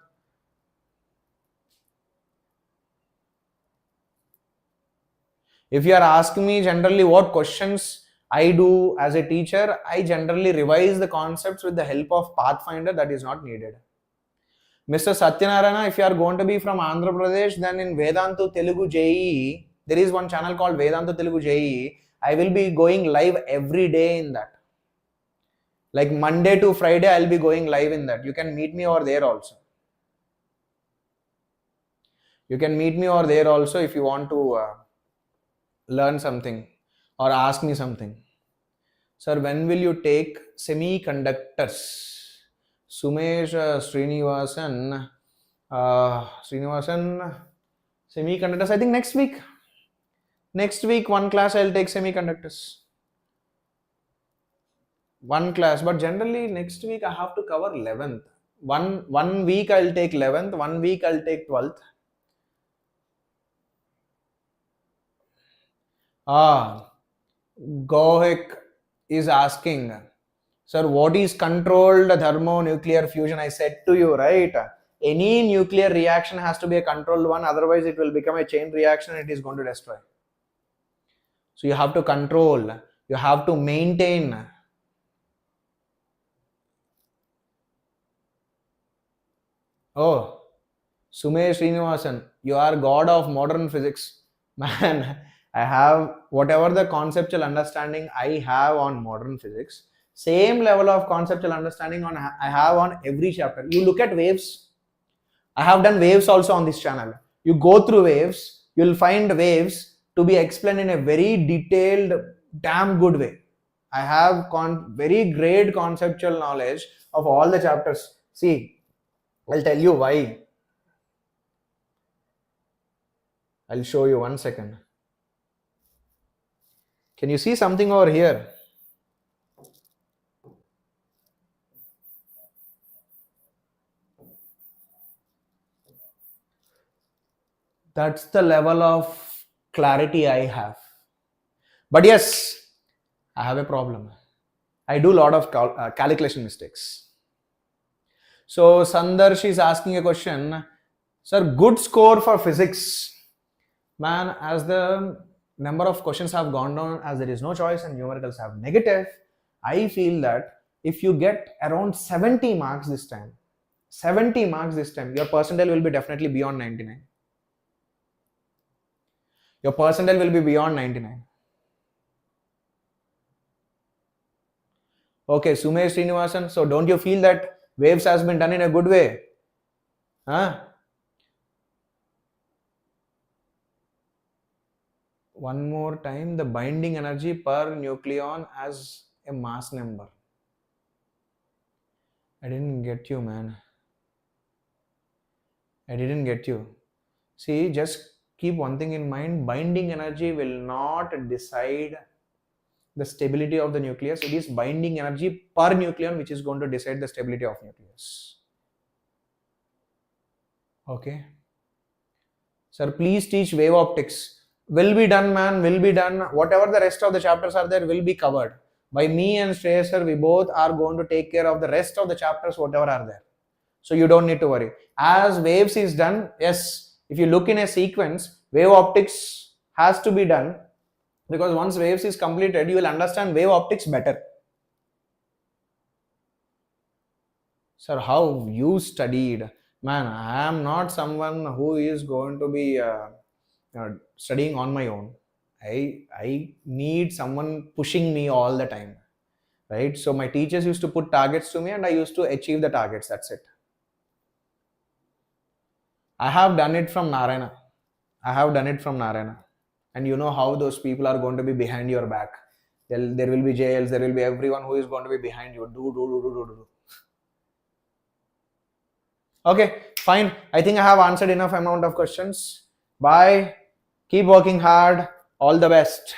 If you are asking me generally what questions I do as a teacher, I generally revise the concepts with the help of Pathfinder. That is not needed. Mr. Satyanarayana, if you are going to be from Andhra Pradesh, then in Vedantu Telugu JEE, there is one channel called Vedantu Telugu JEE. I will be going live every day in that. Like Monday to Friday, I'll be going live in that. You can meet me over there also. You can meet me over there also if you want to learn something or ask me something. Sir, when will you take semiconductors? Sumesh Srinivasan, semiconductors, I think next week. Next week, one class I'll take semiconductors. One class, but generally next week I have to cover 11th. One week I'll take 11th, 1 week I'll take 12th. Gohek is asking, sir, what is controlled thermonuclear fusion? I said to you, right? Any nuclear reaction has to be a controlled one, otherwise it will become a chain reaction and it is going to destroy. So you have to control, you have to maintain. Oh, Sumesh Srinivasan, you are god of modern physics. Man, I have whatever the conceptual understanding I have on modern physics, same level of conceptual understanding on I have on every chapter. You look at waves. I have done waves also on this channel. You go through waves, you'll find waves to be explained in a very detailed, damn good way. I have very great conceptual knowledge of all the chapters. See, I'll tell you why. I'll show you 1 second. Can you see something over here? That's the level of clarity I have. But yes, I have a problem. I do a lot of calculation mistakes. So Sandarsh is asking a question. Sir, good score for physics. Man, as the number of questions have gone down, as there is no choice and numericals have negative, I feel that if you get around 70 marks this time, your percentile will be definitely beyond 99. Your percentile will be beyond 99. Okay, Sumesh Srinivasan, so don't you feel that waves has been done in a good way? Huh? One more time, the binding energy per nucleon as a mass number. I didn't get you, man. I didn't get you. See, just keep one thing in mind. Binding energy will not decide the stability of the nucleus. It is binding energy per nucleon which is going to decide the stability of nucleus. Okay. Sir, please teach wave optics. Will be done, man. Will be done. Whatever the rest of the chapters are there will be covered. By me and Shreyas sir, we both are going to take care of the rest of the chapters, whatever are there. So you don't need to worry. As waves is done, yes, if you look in a sequence, wave optics has to be done, because once waves is completed, you will understand wave optics better. Sir, how you studied? Man, I am not someone who is going to be studying on my own. I need someone pushing me all the time, right? So my teachers used to put targets to me and I used to achieve the targets. That's it. I have done it from Narayana. And you know how those people are going to be behind your back. There will be jails, there will be everyone who is going to be behind you. Do. Okay, fine. I think I have answered enough amount of questions. Bye. Keep working hard. All the best.